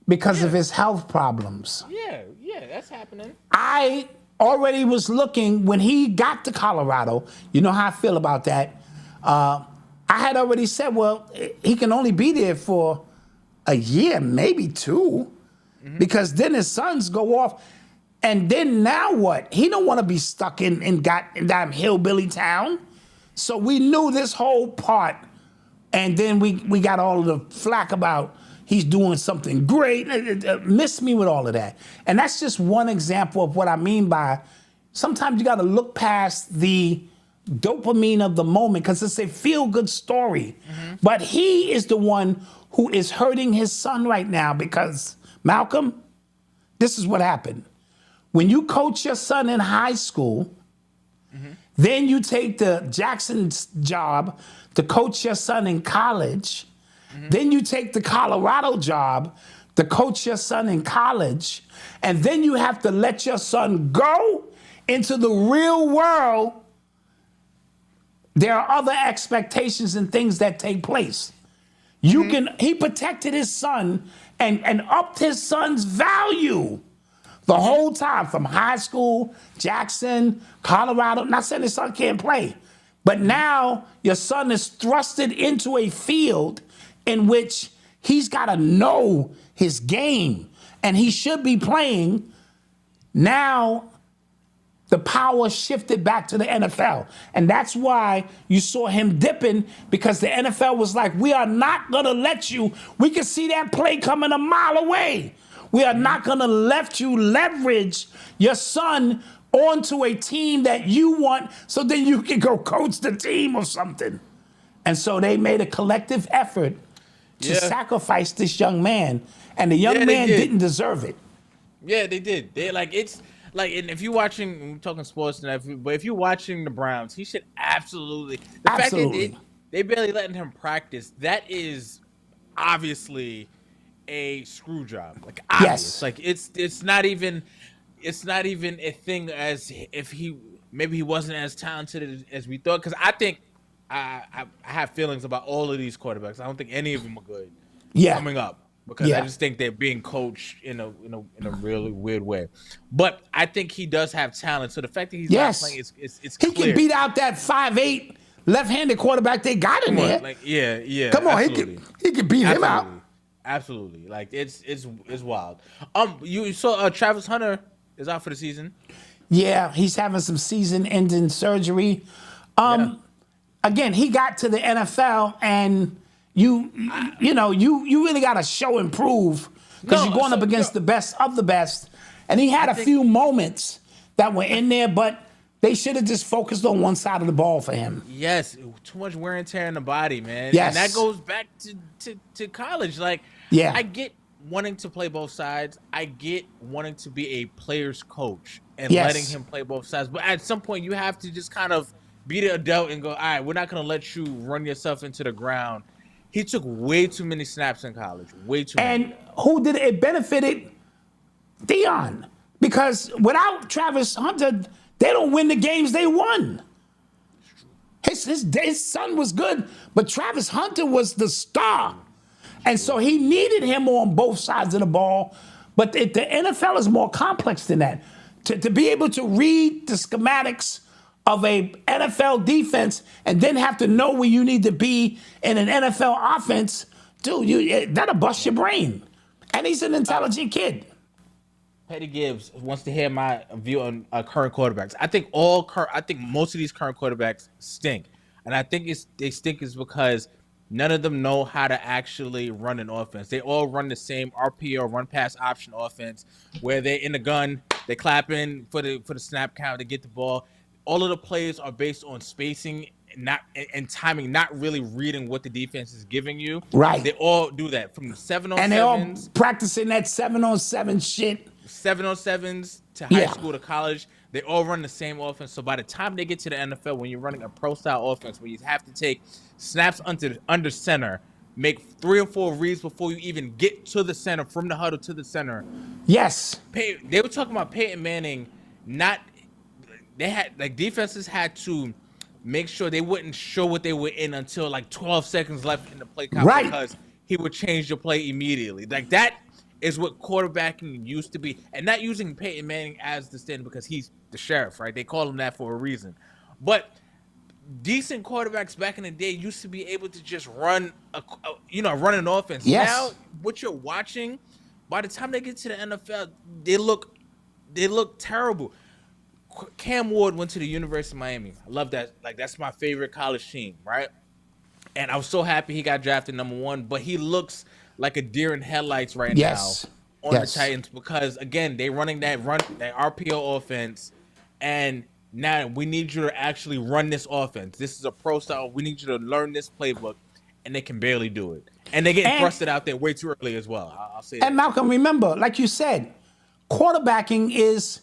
because of his health problems. Yeah, that's happening. I already was looking when he got to Colorado. You know how I feel about that. I had already said, well, he can only be there for a year, maybe two, because then his sons go off. And then now what? He don't want to be stuck in that hillbilly town. So we knew this whole part. And then we got all of the flack about he's doing something great. Miss me with all of that. And that's just one example of what I mean by sometimes you got to look past the dopamine of the moment because it's a feel-good story. But he is the one who is hurting his son right now because, Malcolm, this is what happened. When you coach your son in high school, then you take the Jackson's job to coach your son in college, then you take the Colorado job to coach your son in college, and then you have to let your son go into the real world. There are other expectations and things that take place. He protected his son and upped his son's value. The whole time from high school, Jackson, Colorado, not saying his son can't play, but now your son is thrusted into a field in which he's got to know his game. and he should be playing. Now the power shifted back to the NFL. And that's why you saw him dipping, because the NFL was like, we are not going to let you. We can see that play coming a mile away. We are not going to let you leverage your son onto a team that you want so then you can go coach the team or something. And so they made a collective effort to sacrifice this young man. And the young man didn't deserve it. Yeah, they did. They it's like, and if you're watching, we're talking sports, but if you're watching the Browns, he should absolutely. The fact that they barely letting him practice, that is obviously a screw job. Like, obvious. Yes. Like, it's not even a thing as if maybe he wasn't as talented as we thought. Because I think I have feelings about all of these quarterbacks. I don't think any of them are good coming up. Because I just think they're being coached in a really weird way. But I think he does have talent. So the fact that he's not playing it's clear. He can beat out that 5'8" left-handed quarterback they got in there. Like, yeah. Come on, absolutely. he can beat him out. Absolutely. Like, it's wild. You saw Travis Hunter is out for the season. Yeah, he's having some season-ending surgery. Again, he got to the NFL and you really got to show and prove, because you're going up against the best of the best. And he had a few moments that were in there, but they should have just focused on one side of the ball for him. Yes, too much wear and tear in the body, man. Yes. And that goes back to college. Like, I get wanting to play both sides. I get wanting to be a player's coach and letting him play both sides. But at some point, you have to just kind of be the adult and go, all right, we're not going to let you run yourself into the ground. He took way too many snaps in college. Way too many. And who did it benefited? Deion. Because without Travis Hunter, they don't win the games they won. His son was good, but Travis Hunter was the star. And so he needed him on both sides of the ball. But the NFL is more complex than that. To be able to read the schematics of a NFL defense and then have to know where you need to be in an NFL offense, dude, that'll bust your brain. And he's an intelligent kid. Petty Gibbs wants to hear my view on current quarterbacks. I think most of these current quarterbacks stink, and I think they stink is because none of them know how to actually run an offense. They all run the same RPO, run pass option offense, where they're in the gun, they clapping for the snap count to get the ball. All of the plays are based on spacing and timing, not really reading what the defense is giving you. Right. They all do that from the 7-on-7s. And they're all practicing that 7-on-7 shit. 7-on-7s to high school to college. They all run the same offense. So by the time they get to the NFL, when you're running a pro-style offense, where you have to take snaps under center, make 3 or 4 reads before you even get to the center, from the huddle to the center. Yes. They were talking about Peyton Manning defenses had to make sure they wouldn't show what they were in until like 12 seconds left in the play count, because he would change the play immediately. Like, that is what quarterbacking used to be. And not using Peyton Manning as the standard because he's the sheriff, right? They call him that for a reason. But decent quarterbacks back in the day used to be able to just run an offense. Yes. Now, what you're watching, by the time they get to the NFL, they look terrible. Cam Ward went to the University of Miami. I love that. Like, that's my favorite college team, right? And I was so happy he got drafted number 1, but he looks like a deer in headlights right now on the Titans, because again, they running that RPO offense, and now we need you to actually run this offense. This is a pro style. We need you to learn this playbook, and they can barely do it. And they get thrusted out there way too early as well. I'll say that. And Malcolm, remember, like you said, quarterbacking is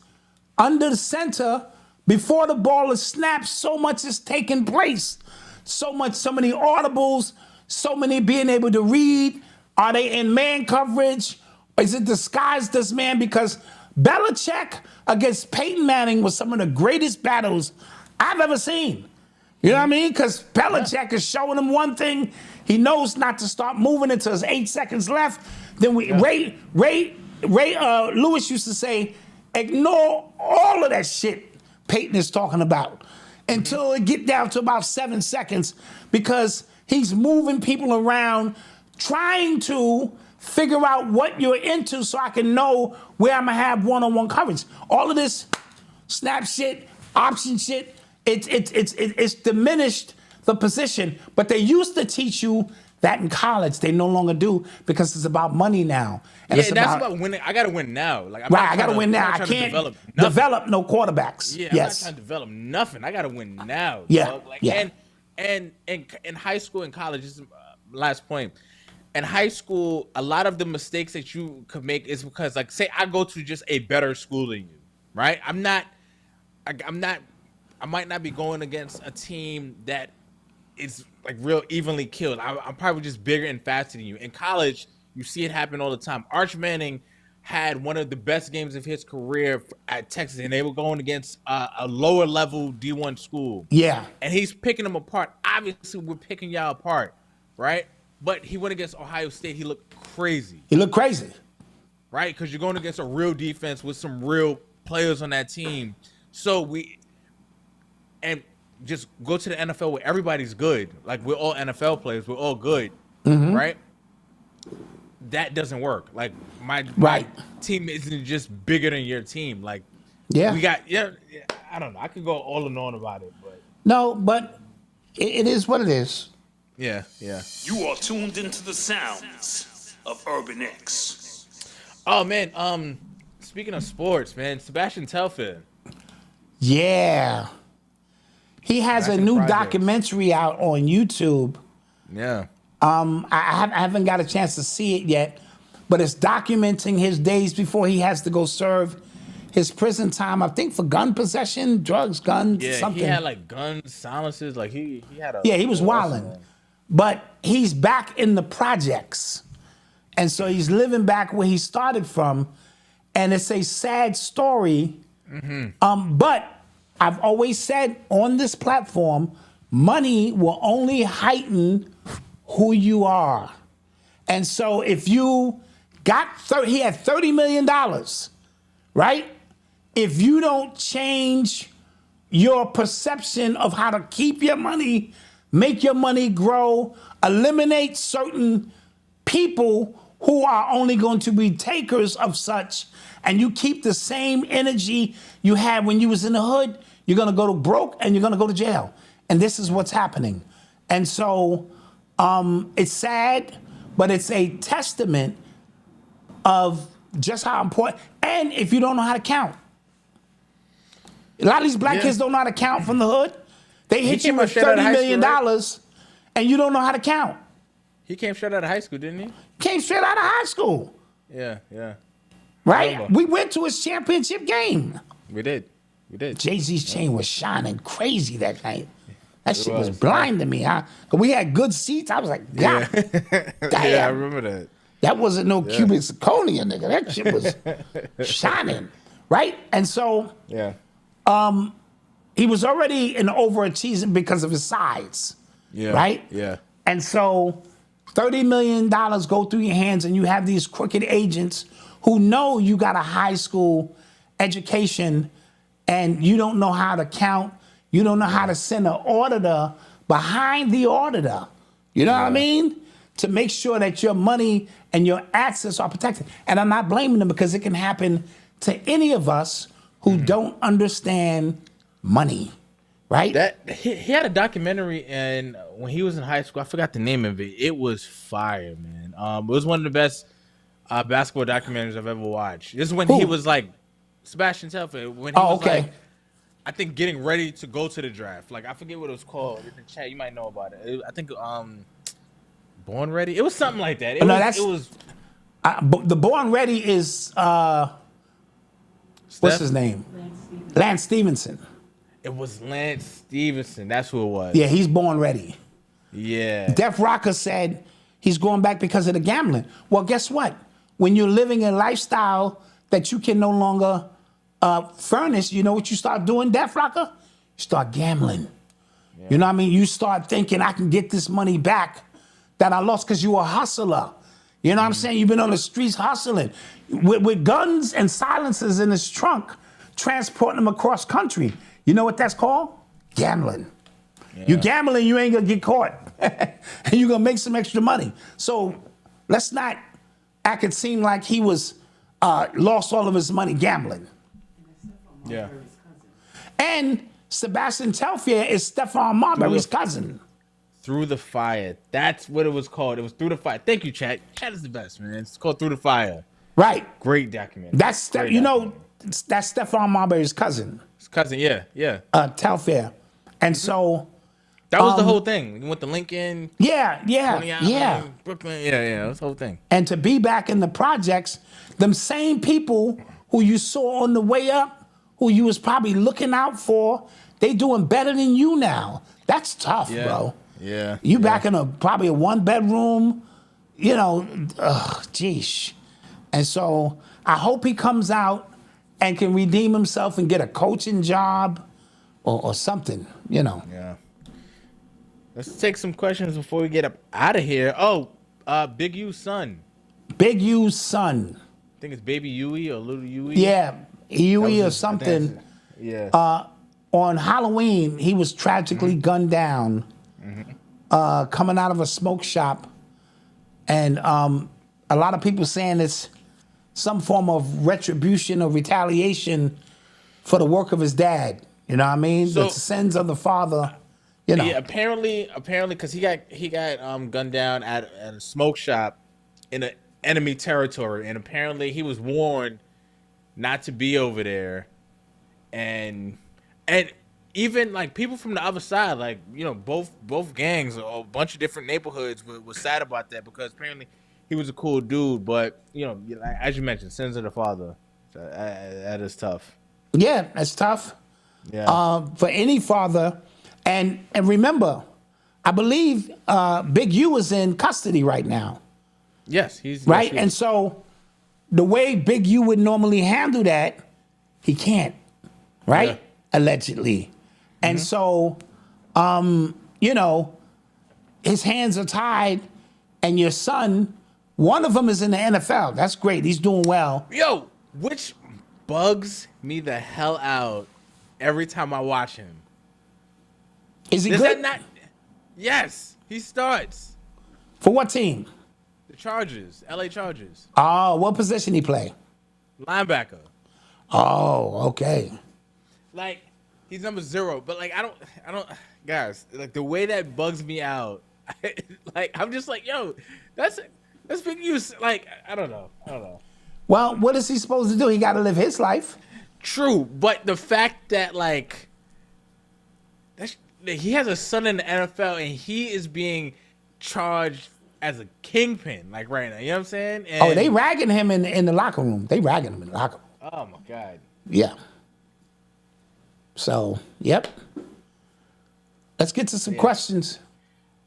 under the center before the ball is snapped. So much is taking place. So many audibles, so many being able to read. Are they in man coverage? Is it disguised as man? Because Belichick against Peyton Manning was some of the greatest battles I've ever seen. You know what I mean? Because Belichick is showing him one thing. He knows not to start moving until there's 8 seconds left. Then Ray Lewis used to say, ignore all of that shit Peyton is talking about until it get down to about 7 seconds, because he's moving people around, trying to figure out what you're into so I can know where I'm gonna have one-on-one coverage. All of this snap shit, option shit, it's diminished the position. But they used to teach you that in college. They no longer do because it's about money now. And Yeah, it's that's about winning. I gotta win now. Like, I'm right, not I gotta trying to- win now. I'm not I trying to can't nothing. develop no quarterbacks. Yeah, I'm not yes. trying to develop nothing. I gotta win now. Yeah, dog. Like, yeah. And in high school and college, this is last point. In high school, a lot of the mistakes that you could make is because, like, say I go to just a better school than you, right? I might not be going against a team that is like real evenly killed. I'm probably just bigger and faster than you. In college, you see it happen all the time. Arch Manning had one of the best games of his career at Texas, and they were going against a lower level D1 school. Yeah. And he's picking them apart. Obviously, we're picking y'all apart, right? But he went against Ohio State. He looked crazy. He looked crazy. Right? Because you're going against a real defense with some real players on that team. So just go to the NFL where everybody's good. Like, we're all NFL players. We're all good. Mm-hmm. Right? That doesn't work. Like, my team isn't just bigger than your team. Like, Yeah. we got, I don't know. I could go all and on about it, but. No, but it is what it is. Yeah, yeah. You are tuned into the sounds of Urban X. Oh, man. Speaking of sports, man, Sebastian Telfair. Yeah. He has a new documentary out on YouTube. Yeah. I haven't got a chance to see it yet, but it's documenting his days before he has to go serve his prison time, I think for gun possession, drugs, guns, something. He had like guns, silencers, like he had a. Yeah, he was wilding. But he's back in the projects. And so he's living back where he started from. And it's a sad story. Mm-hmm. But I've always said on this platform, money will only heighten who you are. And so if you got he had $30 million, right? If you don't change your perception of how to keep your money, make your money grow, eliminate certain people who are only going to be takers of such, and you keep the same energy you had when you was in the hood, you're gonna go to broke and you're gonna go to jail. And this is what's happening. And so it's sad, but it's a testament of just how important, and if you don't know how to count. A lot of these black kids don't know how to count from the hood. They hit you with $30 million and you don't know how to count. He came straight out of high school, didn't he? Came straight out of high school. Yeah, yeah. Right? We went to his championship game. We did. Jay-Z's chain was shining crazy that night. That shit was blind to me, huh? 'Cause we had good seats. I was like, God damn. Yeah, I remember that. That wasn't no cubic zirconia, nigga. That shit was shining. Right? And so he was already an overachiever because of his size. Yeah. Right? Yeah. And so $30 million go through your hands and you have these crooked agents who know you got a high school education and you don't know how to count. You don't know how to send an auditor behind the auditor. You know what I mean? To make sure that your money and your assets are protected. And I'm not blaming them because it can happen to any of us who don't understand money. Right? He had a documentary, and when he was in high school, I forgot the name of it. It was fire, man. It was one of the best basketball documentaries I've ever watched. This is when he was like Sebastian Telfair. When he was like, I think getting ready to go to the draft. Like, I forget what it was called. In the chat, you might know about it. I think Born Ready. It was something like that. It was the Born Ready is what's his name? Lance Stevenson. It was Lance Stevenson. That's who it was. Yeah, he's Born Ready. Yeah. Def Rocker said he's going back because of the gambling. Well, guess what? When you're living a lifestyle that you can no longer furnish, you know what you start doing, Def Rocker? You start gambling. Yeah. You know what I mean? You start thinking, I can get this money back that I lost because you're a hustler. You know what I'm saying? You've been on the streets hustling with guns and silencers in his trunk, transporting them across country. You know what that's called? Gambling. Yeah. You gambling, you ain't gonna get caught. And you're gonna make some extra money. So let's not act it seem like he was lost all of his money gambling. Yeah. And Sebastian Telfair is Stefan Marbury's cousin. Through the Fire. That's what it was called. It was Through the Fire. Thank you, Chat. Chat is the best, man. It's called Through the Fire. Right. Great documentary. That's that's Stefan Marbury's cousin. His cousin, yeah. Telfair. And so that was the whole thing. You went to Lincoln. Yeah. Brooklyn. Yeah. That was the whole thing. And to be back in the projects, them same people who you saw on the way up, who you was probably looking out for, they doing better than you now. That's tough, bro. Yeah. You back in probably a 1-bedroom, geesh. And so I hope he comes out and can redeem himself and get a coaching job or something, Yeah. Let's take some questions before we get up out of here. Oh, Big U's son. Big U's son. I think it's Baby Huey or Little Huey. Yeah, Huey or something. Yeah. On Halloween, he was tragically gunned down coming out of a smoke shop. And a lot of people saying it's some form of retribution or retaliation for the work of his dad. You know what I mean? So, the sins of the father. Yeah, apparently, because he got gunned down at a smoke shop in an enemy territory, and apparently he was warned not to be over there, and even like people from the other side, like both gangs or a bunch of different neighborhoods were sad about that because apparently he was a cool dude, but as you mentioned, sins of the father, so that is tough. Yeah, that's tough. Yeah, for any father. And remember, I believe Big U is in custody right now. Yes, he's right. Yes, he and so the way Big U would normally handle that, he can't. Right? Yeah. Allegedly. And so, his hands are tied, and your son, one of them is in the NFL. That's great. He's doing well. Yo, which bugs me the hell out every time I watch him. Is he Does good? that not? Yes, he starts. For what team? The Chargers, LA Chargers. Oh, what position he play? Linebacker. Oh, okay. Like, he's number 0, but like I don't guys, like the way that bugs me out, like I'm just like, yo, that's big use. Like, I don't know. Well, what is he supposed to do? He got to live his life. True, but the fact that like he has a son in the NFL and he is being charged as a kingpin, like right now. You know what I'm saying? And, they ragging him in the locker room. They ragging him in the locker room. oh my God. Yeah. So, yep. Let's get to some questions.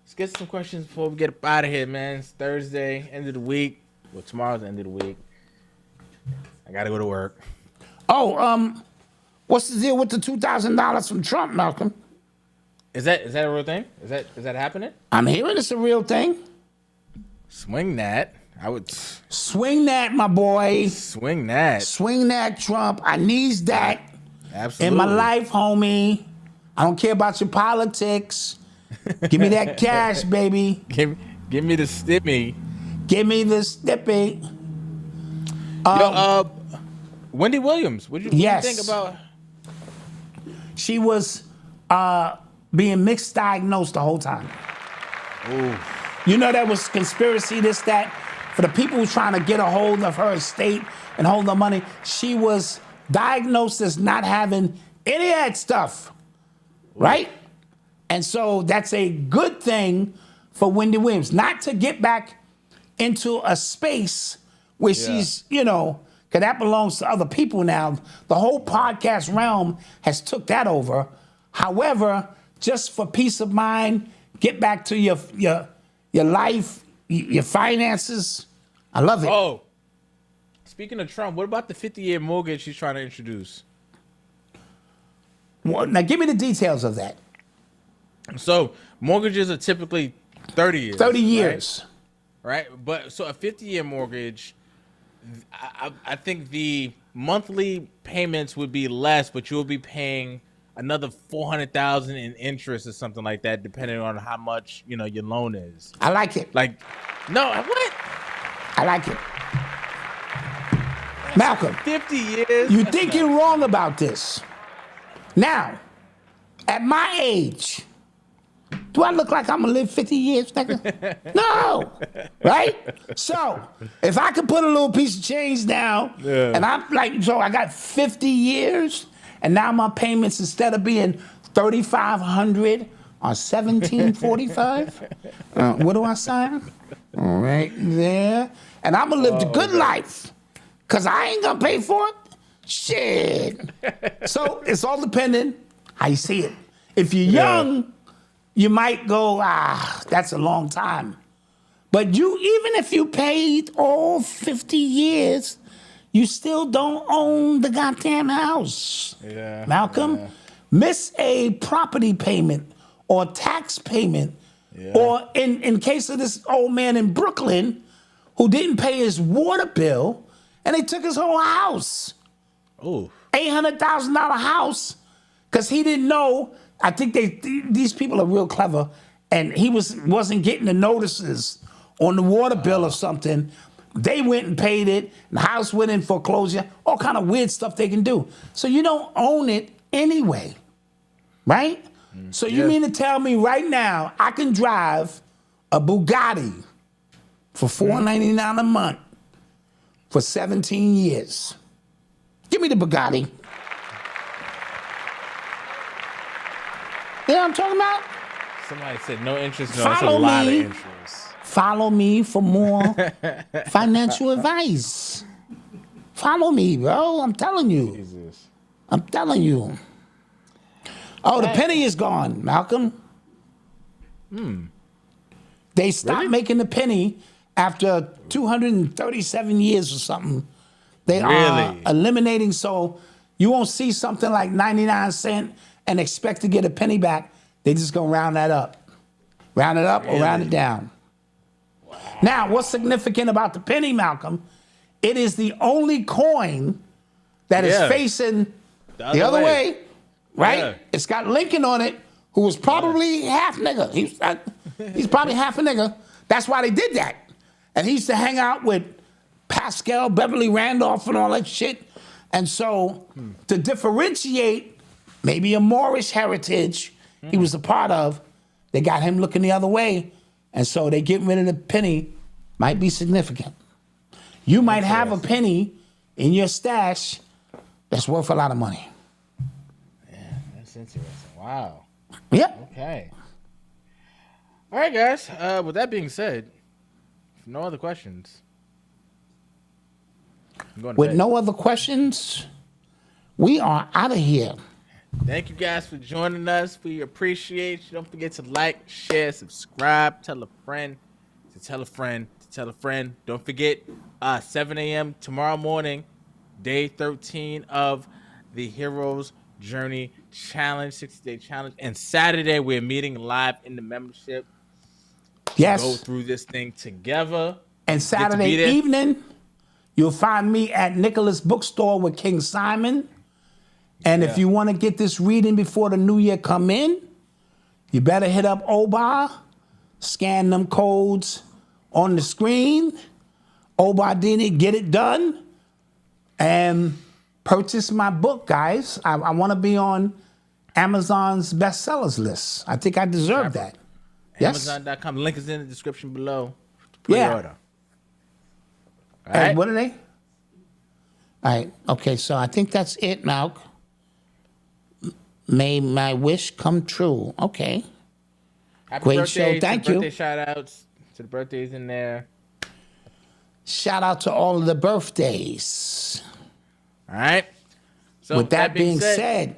Let's get some questions before we get up out of here, man. It's Thursday, end of the week. Well, tomorrow's the end of the week. I gotta go to work. Oh, what's the deal with the $2,000 from Trump, Malcolm? Is that a real thing? Is that happening? I'm hearing it's a real thing. Swing that. I would swing that, my boy. Swing that. Swing that, Trump. I needs that. Absolutely. In my life, homie. I don't care about your politics. Give me that cash, baby. Give me the stippy. Give me the stippy. Wendy Williams. What do you think about? She was being mixed diagnosed the whole time. Ooh. You know that was conspiracy, this, that. For the people who trying to get a hold of her estate and hold her money, she was diagnosed as not having any of that stuff, right? And so that's a good thing for Wendy Williams, not to get back into a space where she's, because that belongs to other people now. The whole podcast realm has took that over. However, just for peace of mind, get back to your life, your finances. I love it. Oh, speaking of Trump, what about the 50-year mortgage she's trying to introduce? Well, now, give me the details of that. So, mortgages are typically 30 years. 30 years. Right? But so a 50-year mortgage, I think the monthly payments would be less, but you'll be paying another $400,000 in interest or something like that, depending on how much your loan is. I like it. Like, no, what? I like it. Malcolm, 50 years. you're That's thinking nuts. wrong about this. Now, at my age, do I look like I'm gonna live 50 years, nigga? No, right? So, if I could put a little piece of change down, and I'm like, so I got 50 years, and now my payments, instead of being $3,500 are $1,745. What do I sign? Right there, and I'm gonna live the good life, cause I ain't gonna pay for it. Shit. So it's all dependent how you see it. If you're young, you might go, that's a long time. But even if you paid all 50 years, you still don't own the goddamn house. Yeah. Malcolm, miss a property payment or tax payment, or in case of this old man in Brooklyn who didn't pay his water bill and they took his whole house. Oh. $800,000 house, because he didn't know. I think these people are real clever, and he wasn't getting the notices on the water bill or something. They went and paid it, and the house went in foreclosure, all kind of weird stuff they can do. So you don't own it anyway, right? So you mean to tell me right now I can drive a Bugatti for $499 a month for 17 years? Give me the Bugatti. You know what I'm talking about? Somebody said no interest. No, that's a lot of interest. Follow me for more financial advice. Follow me, bro. I'm telling you. Jesus. I'm telling you. Oh, the penny is gone, Malcolm. They stopped making the penny after 237 years or something. They are eliminating, so you won't see something like 99 cents and expect to get a penny back. They just gonna round that up. Round it up or round it down. Wow. Now, what's significant about the penny, Malcolm? It is the only coin that is facing the other way, right? Yeah. It's got Lincoln on it, who was probably half nigga. He's probably half a nigga. That's why they did that. And he used to hang out with Pascal, Beverly Randolph, and all that shit. And so, to differentiate maybe a Moorish heritage he was a part of, they got him looking the other way. And so they getting rid of the penny might be significant. You might have a penny in your stash that's worth a lot of money. Yeah, that's interesting. Wow. Yep. Okay. All right, guys. With that being said, no other questions. With no other questions, we are out of here. Thank you guys for joining us. We appreciate you. Don't forget to like, share, subscribe, tell a friend, to tell a friend, to tell a friend. Don't forget, 7 a.m. tomorrow morning, day 13 of the Hero's Journey Challenge, 60-day challenge. And Saturday, we're meeting live in the membership. Yes. Go through this thing together. And Saturday evening, you'll find me at Nicholas Bookstore with King Simon. And if you want to get this reading before the new year come in, you better hit up Oba, scan them codes on the screen. Oba did it, get it done, and purchase my book, guys. I want to be on Amazon's bestsellers list. I think I deserve that. Yes. Amazon.com. Link is in the description below. Pre-order. All right. And what are they? All right. Okay, so I think that's it, Malc. May my wish come true. Okay. Happy Great birthday show. Thank you. Birthday shout outs to the birthdays in there. Shout out to all of the birthdays. All right. So with that being said,